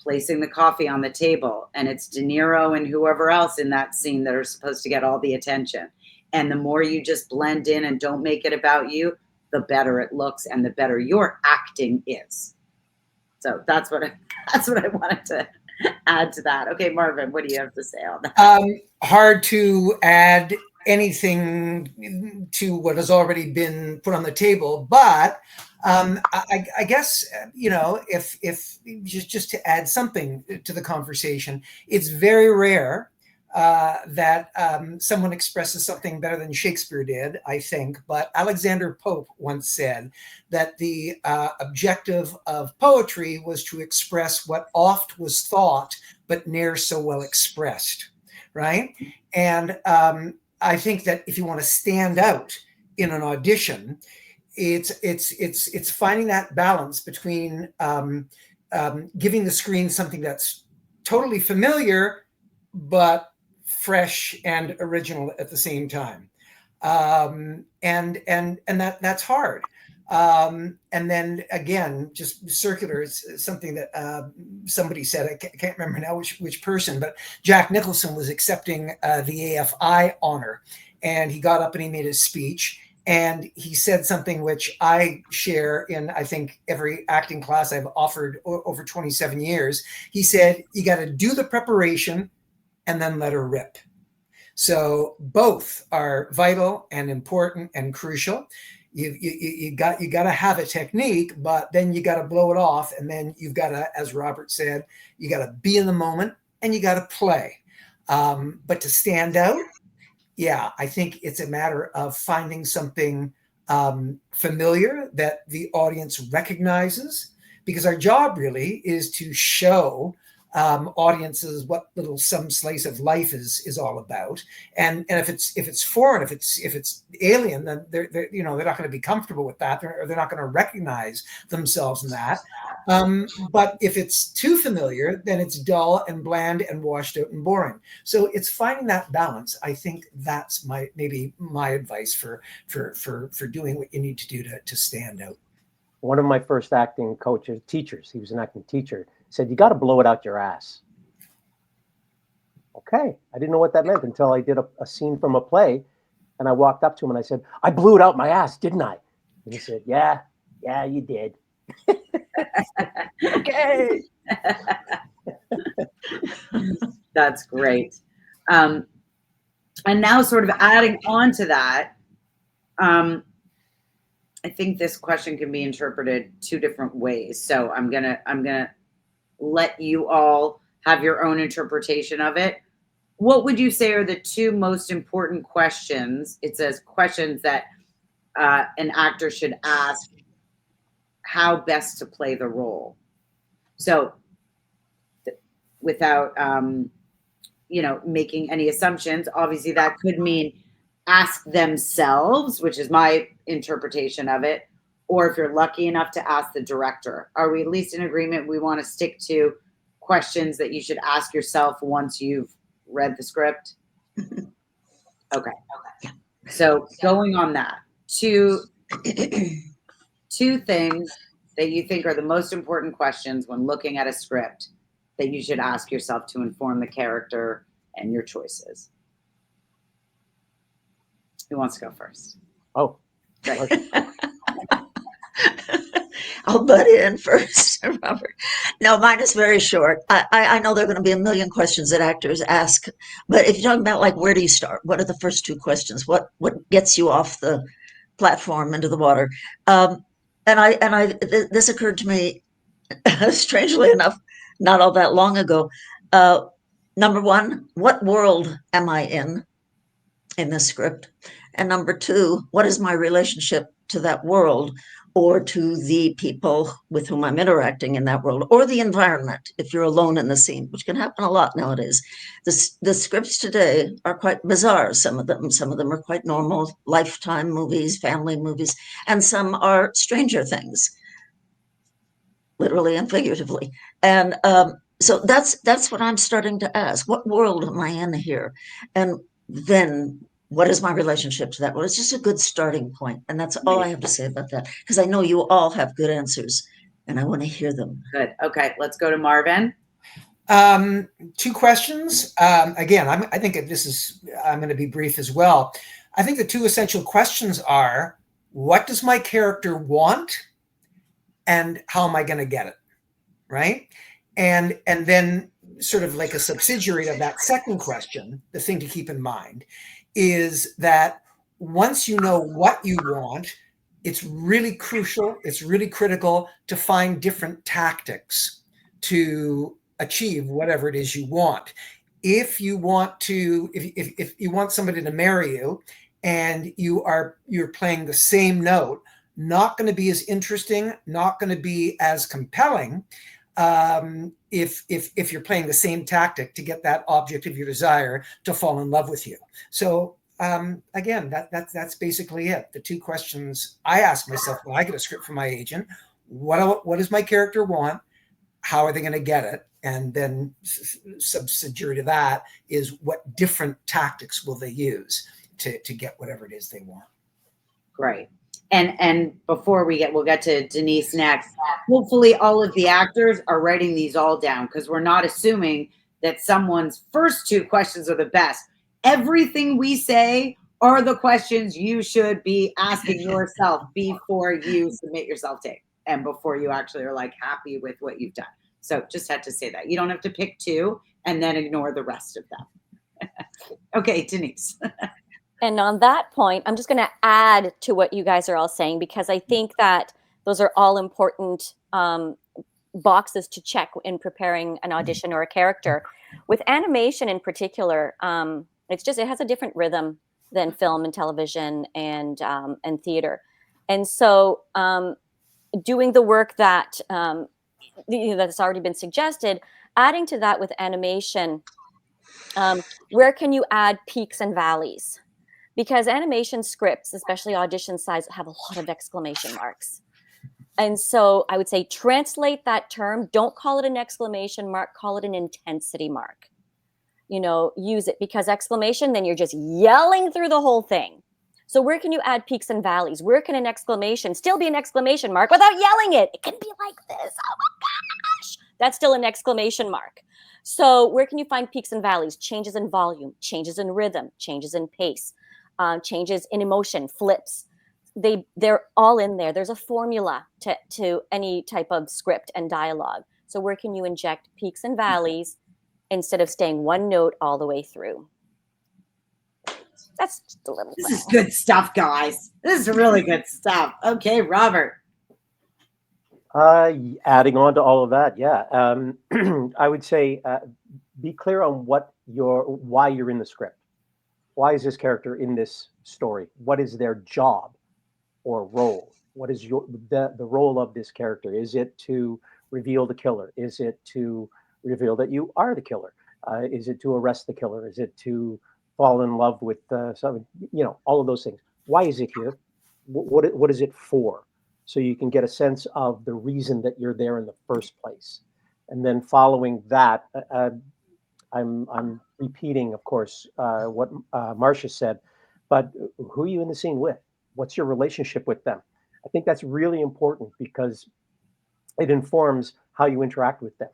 placing the coffee on the table, and it's De Niro and whoever else in that scene that are supposed to get all the attention. And the more you just blend in and don't make it about you, the better it looks and the better your acting is. So that's what I wanted to add to that. Okay, Marvin, what do you have to say on that? Hard to add anything to what has already been put on the table, but I guess if just to add something to the conversation, it's very rare that someone expresses something better than Shakespeare did, I think. But Alexander Pope once said that the objective of poetry was to express what oft was thought, but ne'er so well expressed, right? And I think that if you want to stand out in an audition, it's finding that balance between giving the screen something that's totally familiar, but fresh and original at the same time. And that's hard. And then again, just circular is something that somebody said, I can't remember now which person, but Jack Nicholson was accepting the AFI honor, and he got up and he made his speech, and he said something which I share in, I think, every acting class I've offered over 27 years. He said, you got to do the preparation and then let her rip. So both are vital and important and crucial. You got to have a technique, but then you got to blow it off, and then you've got to, as Robert said, you got to be in the moment and you got to play. But to stand out, yeah, I think it's a matter of finding something familiar that the audience recognizes, because our job really is to show audiences what little some slice of life is all about, and if it's foreign, if it's alien, then they're not going to be comfortable with that, or they're not going to recognize themselves in that. But if it's too familiar, then it's dull and bland and washed out and boring. So it's finding that balance. I think that's maybe my advice for doing what you need to do to stand out. One of my first acting teachers, he was an acting teacher, said, you got to blow it out your ass. Okay. I didn't know what that meant until I did a scene from a play, and I walked up to him and I said, I blew it out my ass, didn't I? And he said, yeah, you did. Okay. That's great. And now, sort of adding on to that, I think this question can be interpreted two different ways. So I'm gonna let you all have your own interpretation of it. What would you say are the two most important questions? It says questions that an actor should ask how best to play the role. So without making any assumptions, obviously that could mean ask themselves, which is my interpretation of it, or if you're lucky enough to ask the director. Are we at least in agreement we want to stick to questions that you should ask yourself once you've read the script? Okay. So going on that, two things that you think are the most important questions when looking at a script that you should ask yourself to inform the character and your choices. Who wants to go first? Oh, right. I'll butt in first, Robert. No, mine is very short. I know there are going to be a million questions that actors ask, but if you're talking about, like, where do you start? What are the first two questions? What gets you off the platform into the water? This occurred to me, strangely enough, not all that long ago. Number one, what world am I in the script? And number two, what is my relationship to that world or to the people with whom I'm interacting in that world, or the environment if you're alone in the scene, which can happen a lot nowadays. The scripts today are quite bizarre. Some of them are quite normal, Lifetime movies, family movies, and some are Stranger Things, literally and figuratively. And so that's what I'm starting to ask. What world am I in here? And then what is my relationship to that? Well, it's just a good starting point. And that's all I have to say about that, because I know you all have good answers and I want to hear them. Good. Okay, let's go to Marvin. Two questions. Again, I think I'm going to be brief as well. I think the two essential questions are, what does my character want? And how am I going to get it? Right. And then sort of like a subsidiary of that second question, the thing to keep in mind is that once you know what you want, it's really crucial, it's really critical to find different tactics to achieve whatever it is you want. If you want somebody to marry you and you're playing the same note, not going to be as interesting, not going to be as compelling if you're playing the same tactic to get that object of your desire to fall in love with you. So again, that's basically it. The two questions I ask myself when I get a script from my agent: what does my character want? How are they going to get it? And then subsidiary to that is, what different tactics will they use to get whatever it is they want? Great. And before we'll get to Denise next. Hopefully all of the actors are writing these all down, because we're not assuming that someone's first two questions are the best. Everything we say are the questions you should be asking yourself before you submit yourself to, and before you actually are like happy with what you've done. So just had to say that. You don't have to pick two and then ignore the rest of them. Okay, Denise. And on that point, I'm just going to add to what you guys are all saying, because I think that those are all important boxes to check in preparing an audition or a character. With animation in particular, it has a different rhythm than film and television and theater. And so doing the work that that's already been suggested, adding to that with animation, where can you add peaks and valleys? Because animation scripts, especially audition size, have a lot of exclamation marks. And so I would say translate that term. Don't call it an exclamation mark, call it an intensity mark. Use it, because exclamation, then you're just yelling through the whole thing. So where can you add peaks and valleys? Where can an exclamation still be an exclamation mark without yelling it? It can be like this. Oh my gosh. That's still an exclamation mark. So where can you find peaks and valleys? Changes in volume, changes in rhythm, changes in pace. Changes in emotion, flips. They're all in there. There's a formula to any type of script and dialogue. So where can you inject peaks and valleys instead of staying one note all the way through? That's just a little. This is good stuff, guys. This is really good stuff. Okay, Robert. Adding on to all of that, yeah. I would say be clear on why you're in the script. Why is this character in this story? What is their job or role? What is the role of this character? Is it to reveal the killer? Is it to reveal that you are the killer? Is it to arrest the killer? Is it to fall in love with all of those things? Why is it here? What is it for? So you can get a sense of the reason that you're there in the first place. And then following that, I'm repeating, of course, what Marcia said, but who are you in the scene with? What's your relationship with them? I think that's really important, because it informs how you interact with them.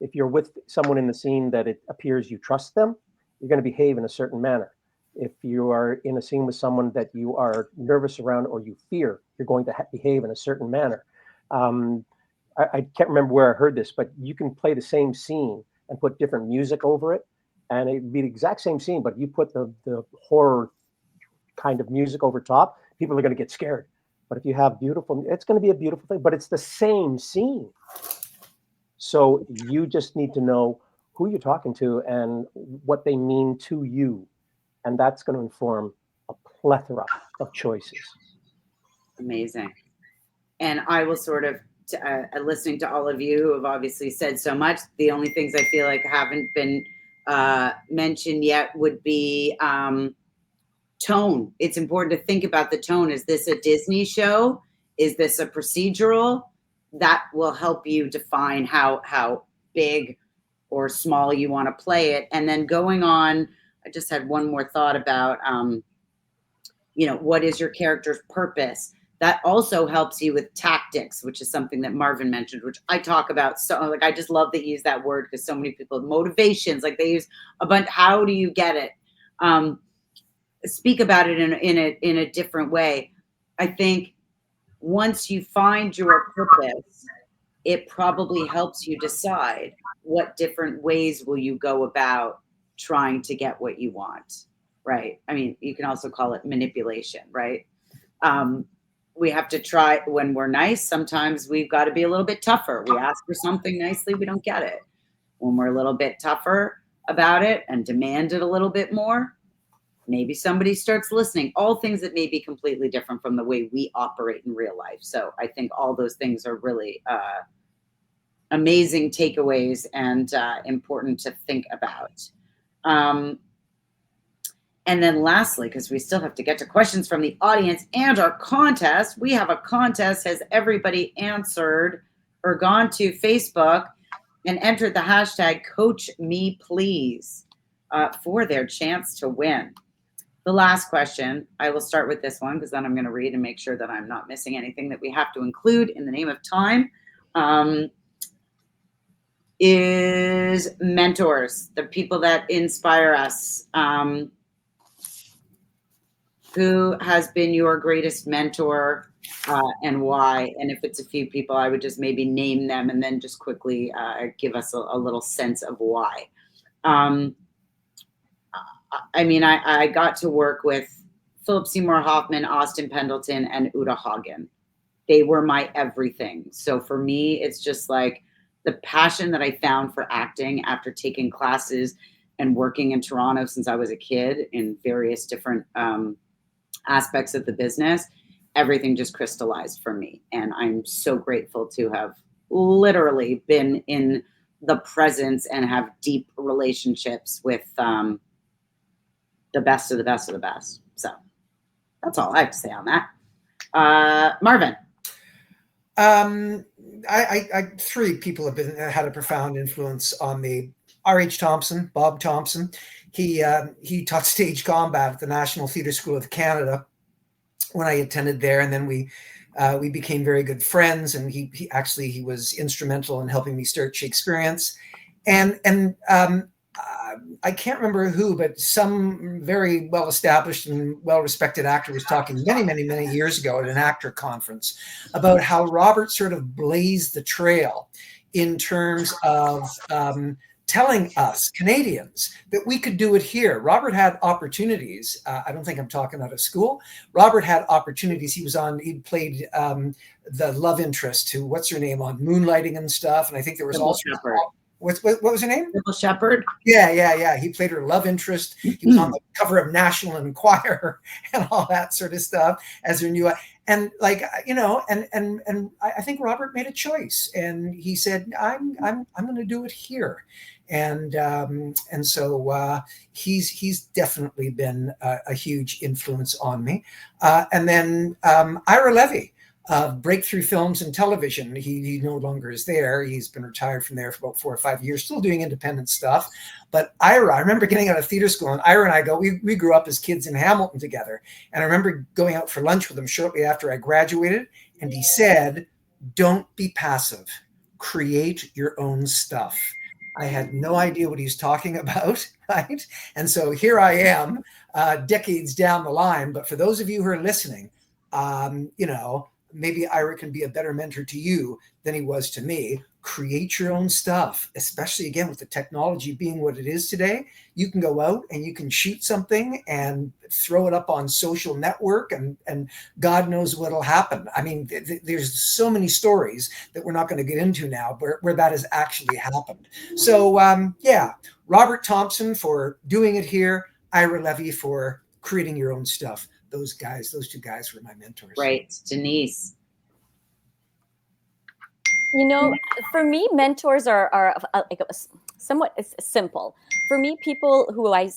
If you're with someone in the scene that it appears you trust them, you're going to behave in a certain manner. If you are in a scene with someone that you are nervous around or you fear, you're going to behave in a certain manner. I can't remember where I heard this, but you can play the same scene and put different music over it, and it'd be the exact same scene, but you put the horror kind of music over top, people are going to get scared. But if you have it's going to be a beautiful thing, but it's the same scene. So you just need to know who you're talking to and what they mean to you. And that's going to inform a plethora of choices. Amazing. And I will sort of, listening to all of you who have obviously said so much, the only things I feel like haven't been mentioned yet would be tone. It's important to think about the tone. Is this a Disney show? Is this a procedural? That will help you define how big or small you want to play it. And then going on, I just had one more thought about, what is your character's purpose? That also helps you with tactics, which is something that Marvin mentioned, which I talk about. So like, I just love that you use that word because so many people, motivations, like they use a bunch. How do you get it? Speak about it in a different way. I think once you find your purpose, it probably helps you decide what different ways will you go about trying to get what you want, right? I mean, you can also call it manipulation, right? We have to try when we're nice. Sometimes we've got to be a little bit tougher. We ask for something nicely, we don't get it. When we're a little bit tougher about it and demand it a little bit more, maybe somebody starts listening. All things that may be completely different from the way we operate in real life. So I think all those things are really amazing takeaways and important to think about. And then lastly, because we still have to get to questions from the audience and our contest, we have a contest. Has everybody answered or gone to Facebook and entered the hashtag Coach Me Please for their chance to win? The last question, I will start with this one because then I'm going to read and make sure that I'm not missing anything that we have to include in the name of time. Is mentors, the people that inspire us. Who has been your greatest mentor and why? And if it's a few people, I would just maybe name them and then just quickly give us a little sense of why. I mean, I got to work with Philip Seymour Hoffman, Austin Pendleton, and Uta Hagen. They were my everything. So for me, it's just like the passion that I found for acting after taking classes and working in Toronto since I was a kid in various different aspects of the business, everything just crystallized for me. And I'm so grateful to have literally been in the presence and have deep relationships with the best of the best of the best. So that's all I have to say on that. Marvin. I three people have had a profound influence on me. R.H. Thompson, Bob Thompson. He taught stage combat at the National Theatre School of Canada when I attended there, and then we became very good friends. And he was instrumental in helping me start Shakespeareans. And I can't remember who, but some very well established and well respected actor was talking many years ago at an actor conference about how Robert sort of blazed the trail in terms of telling us Canadians that we could do it here. Robert had opportunities. I don't think I'm talking out of school. Robert had opportunities. He played the love interest to what's her name on Moonlighting and stuff. And I think there was also what was her name? Sybil Shepherd. Yeah. He played her love interest. He was on the cover of National Enquirer and all that sort of stuff as her new. And like, and I think Robert made a choice, and he said, I'm going to do it here. And so he's definitely been a huge influence on me. And then Ira Levy, Breakthrough Films and Television. He no longer is there. He's been retired from there for about 4 or 5 years, still doing independent stuff. But Ira, I remember getting out of theater school, and Ira and I we grew up as kids in Hamilton together. And I remember going out for lunch with him shortly after I graduated. And he said, "Don't be passive. Create your own stuff." I had no idea what he's talking about, right? And so here I am, decades down the line. But for those of you who are listening, maybe Ira can be a better mentor to you than he was to me. create your own stuff, especially again with the technology being what it is today. You can go out and you can shoot something and throw it up on social network, and God knows what'll happen. I mean, there's so many stories that we're not going to get into now where that has actually happened. So yeah, Robert Thompson for doing it here, Ira Levy for creating your own stuff. Those two guys were my mentors. Right. Denise. You know, for me, mentors are like somewhat simple. For me, people who I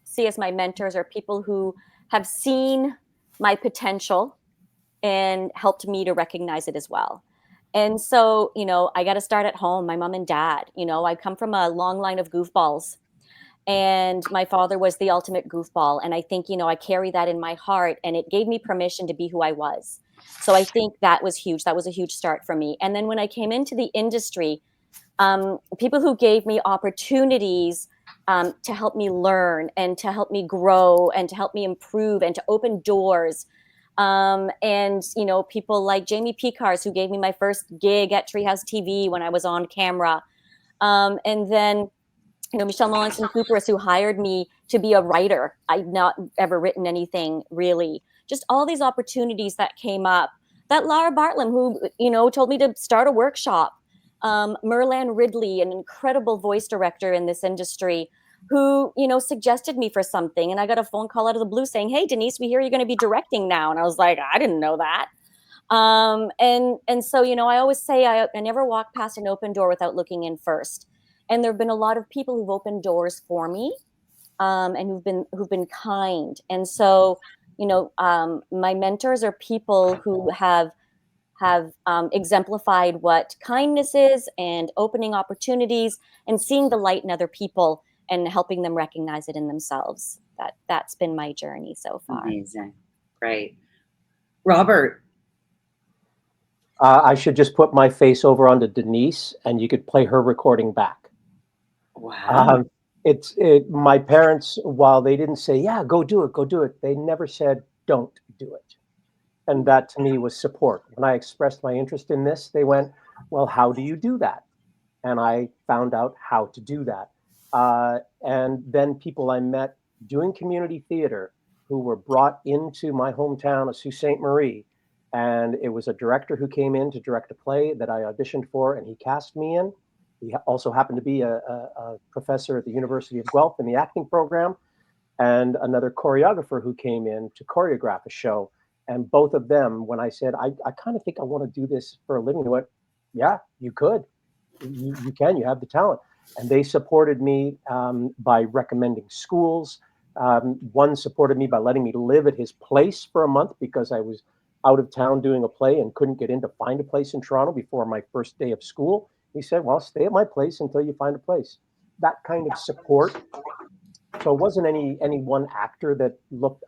see as my mentors are people who have seen my potential and helped me to recognize it as well. And so, you know, I got to start at home, my mom and dad. You know, I come from a long line of goofballs, and my father was the ultimate goofball. And I think, you know, I carry that in my heart, and it gave me permission to be who I was. So I think that was huge. That was a huge start for me. And then when I came into the industry, people who gave me opportunities to help me learn and to help me grow and to help me improve and to open doors. And, you know, people like Jamie Picars, who gave me my first gig at Treehouse TV when I was on camera. And then, you know, Michelle Melanson-Cooperis, who hired me to be a writer. I'd not ever written anything really. Just all these opportunities that came up. That Laura Bartlam, who, you know, told me to start a workshop. Merlan Ridley, an incredible voice director in this industry, who, you know, suggested me for something. And I got a phone call out of the blue saying, "Hey, Denise, we hear you're going to be directing now." And I was like, I didn't know that. And so, you know, I always say I never walk past an open door without looking in first. And there have been a lot of people who've opened doors for me, and who've been kind. And so, you know, my mentors are people who have exemplified what kindness is and opening opportunities and seeing the light in other people and helping them recognize it in themselves. That's been my journey so far. Amazing. Great. Robert. I should just put my face over onto Denise, and you could play her recording back. Wow. My parents, while they didn't say, "Yeah, go do it," they never said, "Don't do it." And that to me was support. When I expressed my interest in this, they went, "Well, how do you do that?" And I found out how to do that. And then people I met doing community theater who were brought into my hometown of Sault Ste. Marie. And it was a director who came in to direct a play that I auditioned for, and he cast me in. He also happened to be a professor at the University of Guelph in the acting program, and another choreographer who came in to choreograph a show. And both of them, when I said, I kind of think I want to do this for a living, they went, "Yeah, you could. You can. You have the talent." And they supported me by recommending schools. One supported me by letting me live at his place for a month because I was out of town doing a play and couldn't get in to find a place in Toronto before my first day of school. He said, "Well, stay at my place until you find a place." That kind of support. So it wasn't any one actor that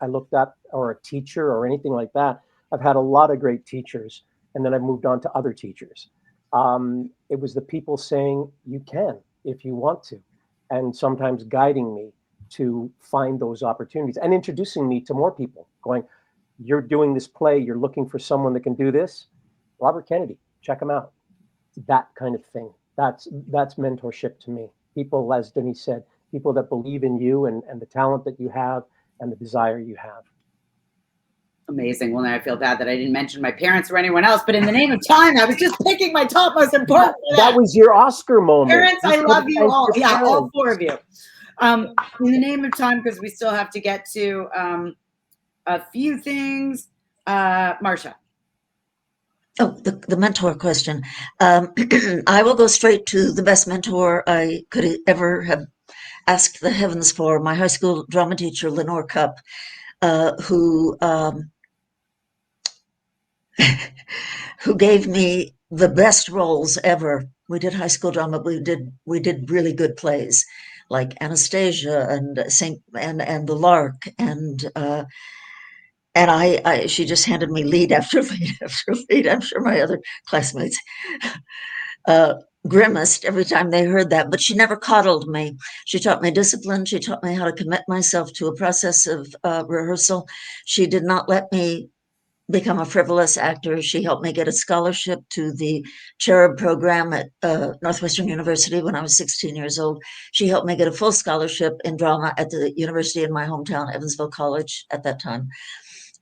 I looked at, or a teacher or anything like that. I've had a lot of great teachers, and then I moved on to other teachers. It was the people saying, "You can if you want to," and sometimes guiding me to find those opportunities and introducing me to more people, going, "You're doing this play, you're looking for someone that can do this. Robert Kennedy, check him out." That kind of thing. That's mentorship to me. People, as Denise said, people that believe in you and the talent that you have and the desire you have. Amazing. Well, now I feel bad that I didn't mention my parents or anyone else, but in the name of time, I was just picking my top most important. That was your Oscar moment. Parents, I love you all. Yeah, all four of you. In the name of time, because we still have to get to a few things. Marcia. Oh, the mentor question. I will go straight to the best mentor I could ever have asked the heavens for. My high school drama teacher, Lenore Cupp, who gave me the best roles ever. We did high school drama. We did really good plays like Anastasia and and The Lark, and she just handed me lead after lead after lead. I'm sure my other classmates grimaced every time they heard that, but she never coddled me. She taught me discipline. She taught me how to commit myself to a process of rehearsal. She did not let me become a frivolous actor. She helped me get a scholarship to the Cherub program at Northwestern University when I was 16 years old. She helped me get a full scholarship in drama at the university in my hometown, Evansville College, at that time.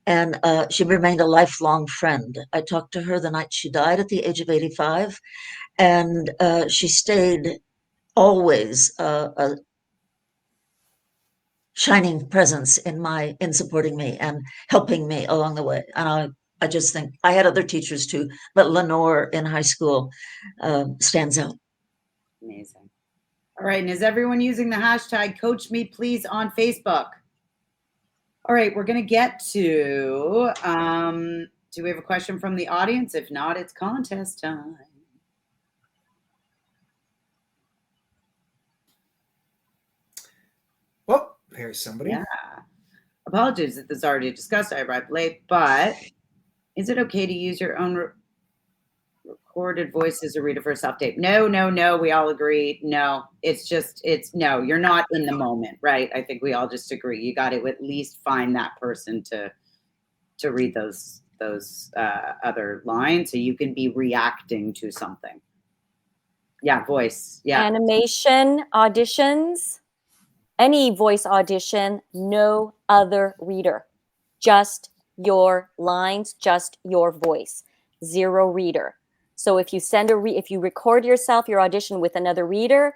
And she remained a lifelong friend. I talked to her the night she died at the age of 85, and she stayed always a shining presence in supporting me and helping me along the way. And I just think I had other teachers too, but Lenore in high school stands out. Amazing. All right. And is everyone using the hashtag Coach Me Please on Facebook? All right. We're going to get to, do we have a question from the audience? If not, it's contest time. Well, there's somebody. Yeah. Apologies if this is already discussed. I arrived late, but is it okay to use your own recorded voice as a reader for self-tape? No. We all agree. No, no, you're not in the moment, right? I think we all just agree. You got to at least find that person to read those other lines so you can be reacting to something. Yeah, voice. Yeah. Animation auditions. Any voice audition, no other reader, just your lines, just your voice, zero reader. So if you if you record yourself, your audition with another reader,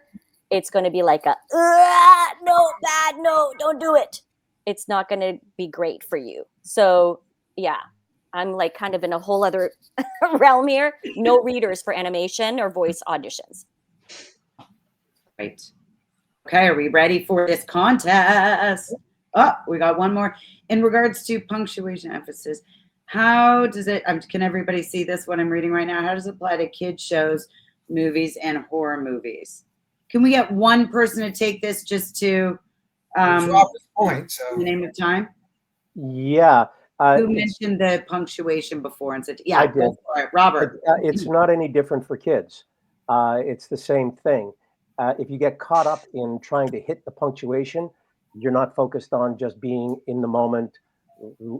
it's going to be like no, bad, no, don't do it. It's not going to be great for you. So yeah, I'm like kind of in a whole other realm here. No readers for animation or voice auditions. Right. Okay, are we ready for this contest? Oh, we got one more. In regards to punctuation emphasis, how does it, can everybody see this, what I'm reading right now? How does it apply to kids shows, movies, and horror movies? Can we get one person to take this just to Point, so. the name of time? Yeah. Who mentioned the punctuation before and said, yeah, I did. Robert. It's not any different for kids. It's the same thing. If you get caught up in trying to hit the punctuation, you're not focused on just being in the moment,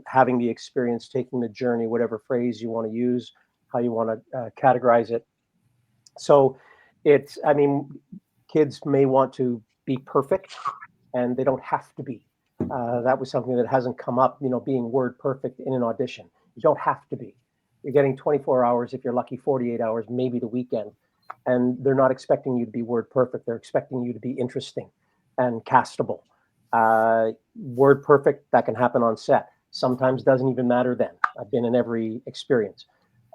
having the experience, taking the journey, whatever phrase you want to use, how you want to categorize it. So kids may want to be perfect, and they don't have to be. That was something that hasn't come up, being word perfect in an audition. You don't have to be. You're getting 24 hours, if you're lucky, 48 hours, maybe the weekend. And they're not expecting you to be word perfect. They're expecting you to be interesting and castable. Word perfect, that can happen on set. Sometimes doesn't even matter then. I've been in every experience.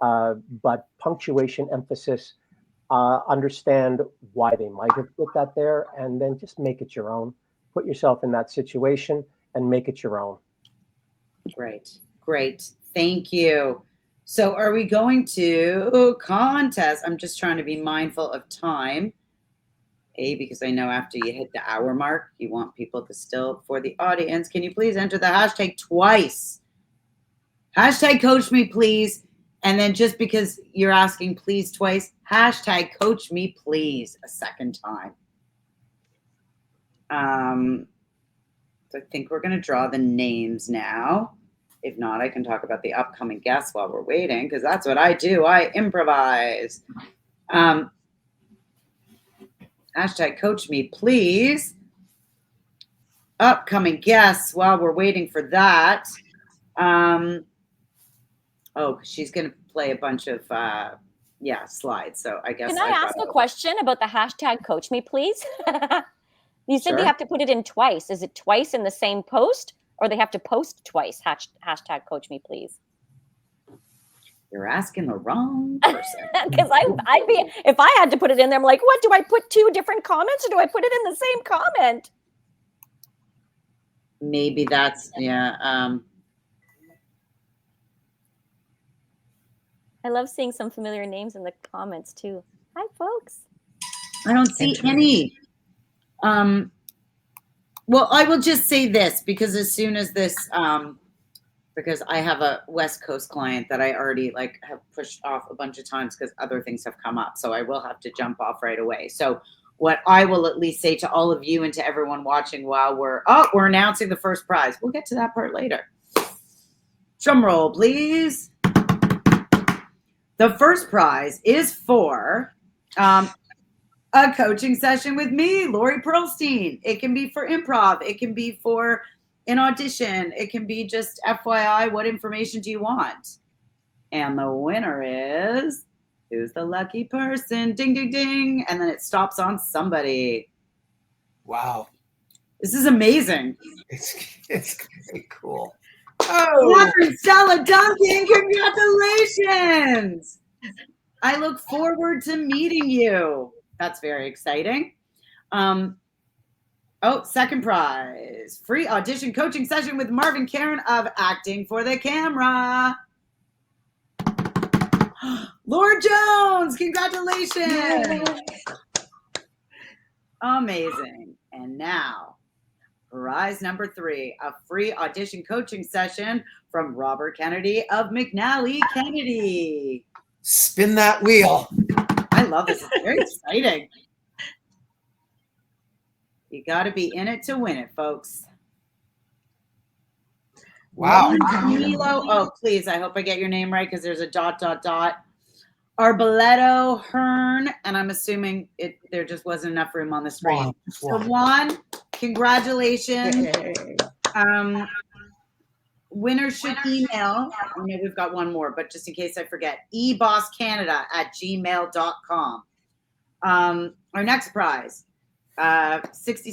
But punctuation, emphasis, understand why they might have put that there, and then just make it your own. Put yourself in that situation and make it your own. Great. Thank you. So are we going to contest? I'm just trying to be mindful of time. Because I know after you hit the hour mark, you want people to still, for the audience, can you please enter the hashtag twice? Hashtag Coach Me Please. And then just because you're asking please twice, hashtag Coach Me Please a second time. So I think we're going to draw the names now. If not, I can talk about the upcoming guests while we're waiting, because that's what I do. I improvise. Hashtag Coach Me Please. Upcoming guests while we're waiting for that. She's going to play a bunch of slides. So I guess. Can I ask a question about the hashtag Coach Me Please? You said They have to put it in twice. Is it twice in the same post, or they have to post twice? Hashtag Coach Me Please. You're asking the wrong person. Because I'd be, if I had to put it in there, I'm like, what, do I put two different comments, or do I put it in the same comment? Maybe that's, I love seeing some familiar names in the comments too. Hi, folks. I don't see any. Well, I will just say this, because as soon as this, because I have a West Coast client that I already have pushed off a bunch of times because other things have come up. So I will have to jump off right away. So what I will at least say to all of you and to everyone watching while we're announcing the first prize. We'll get to that part later. Drum roll, please. The first prize is for a coaching session with me, Lori Pearlstein. It can be for improv. It can be for an audition. It can be just FYI, what information do you want? And the winner is, who's the lucky person? Ding, ding, ding. And then it stops on somebody. Wow. This is amazing. It's very cool. Oh, Stella Duncan, congratulations. I look forward to meeting you. That's very exciting. Second prize, free audition coaching session with Marvin Karon of Acting for the Camera. Lord Jones, congratulations. Yay. Amazing. And now, prize number 3, a free audition coaching session from Robert Kennedy of McNally Kennedy. Spin that wheel. I love this. It's very exciting. You got to be in it to win it, folks. Wow. Milo, oh, please, I hope I get your name right because there's a ... Arboleto Hearn, and I'm assuming there just wasn't enough room on the screen. So Juan, congratulations. Winner should email. I mean, we've got one more, but just in case I forget, ebosscanada@gmail.com. Our next prize, 60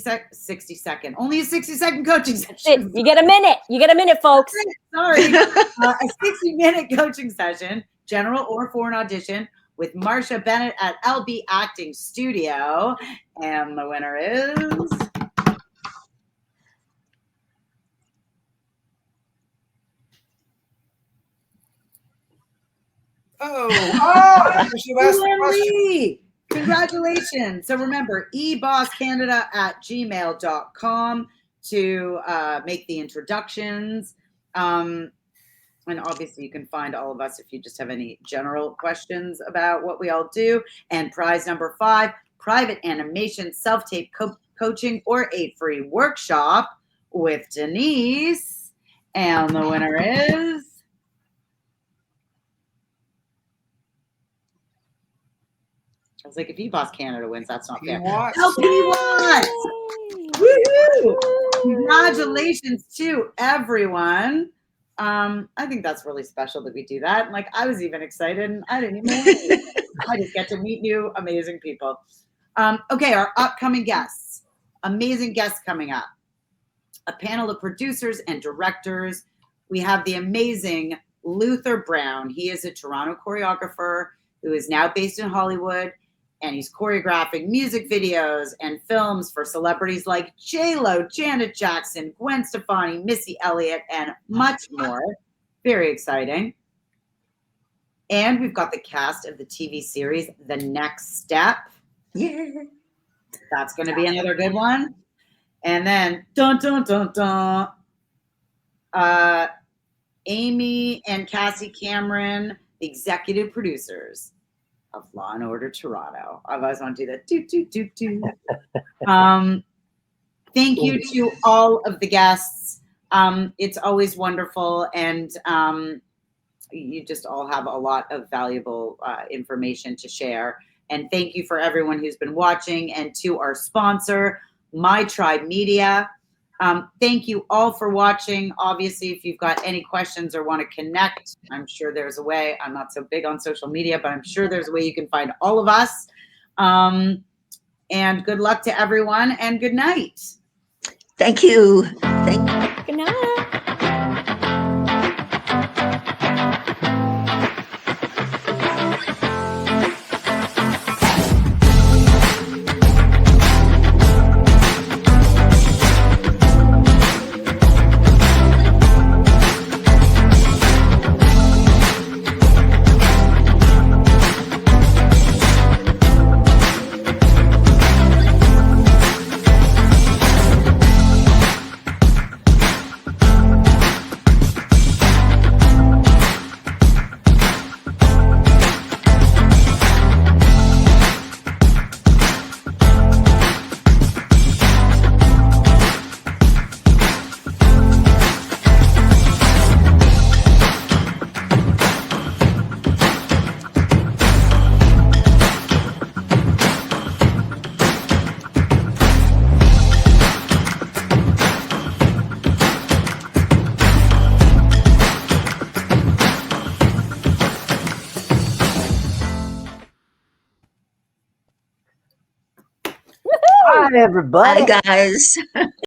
second, only a 60-second coaching session. You get a minute. You get a minute, folks. Sorry, a 60-minute coaching session, general or for an audition, with Marcia Bennett at LB Acting Studio, and the winner is. Lee. Congratulations. So remember, ebosscanada@gmail.com to make the introductions. And obviously you can find all of us if you just have any general questions about what we all do. And prize number 5, private animation, self-tape coaching, or a free workshop with Denise. And the winner is. I was like, if eBoss Canada wins, that's not fair. LP Watts! Woohoo! Congratulations to everyone. I think that's really special that we do that. Like, I was even excited, and I didn't even know. I just get to meet new amazing people. Okay, our upcoming guests. Amazing guests coming up. A panel of producers and directors. We have the amazing Luther Brown. He is a Toronto choreographer who is now based in Hollywood. And he's choreographing music videos and films for celebrities like J-Lo, Janet Jackson, Gwen Stefani, Missy Elliott, and much more. Very exciting. And we've got the cast of the TV series, The Next Step. Yeah. That's going to be another good one. And then, Amy and Cassie Cameron, the executive producers of Law and Order Toronto. I always want to do that. Thank you to all of the guests. It's always wonderful, and you just all have a lot of valuable information to share. And thank you for everyone who's been watching, and to our sponsor, My Tribe Media. Thank you all for watching. Obviously, if you've got any questions or want to connect, I'm sure there's a way. I'm not so big on social media, but I'm sure there's a way you can find all of us. And good luck to everyone, and good night. Thank you. Good night. Bye, everybody. Bye, guys.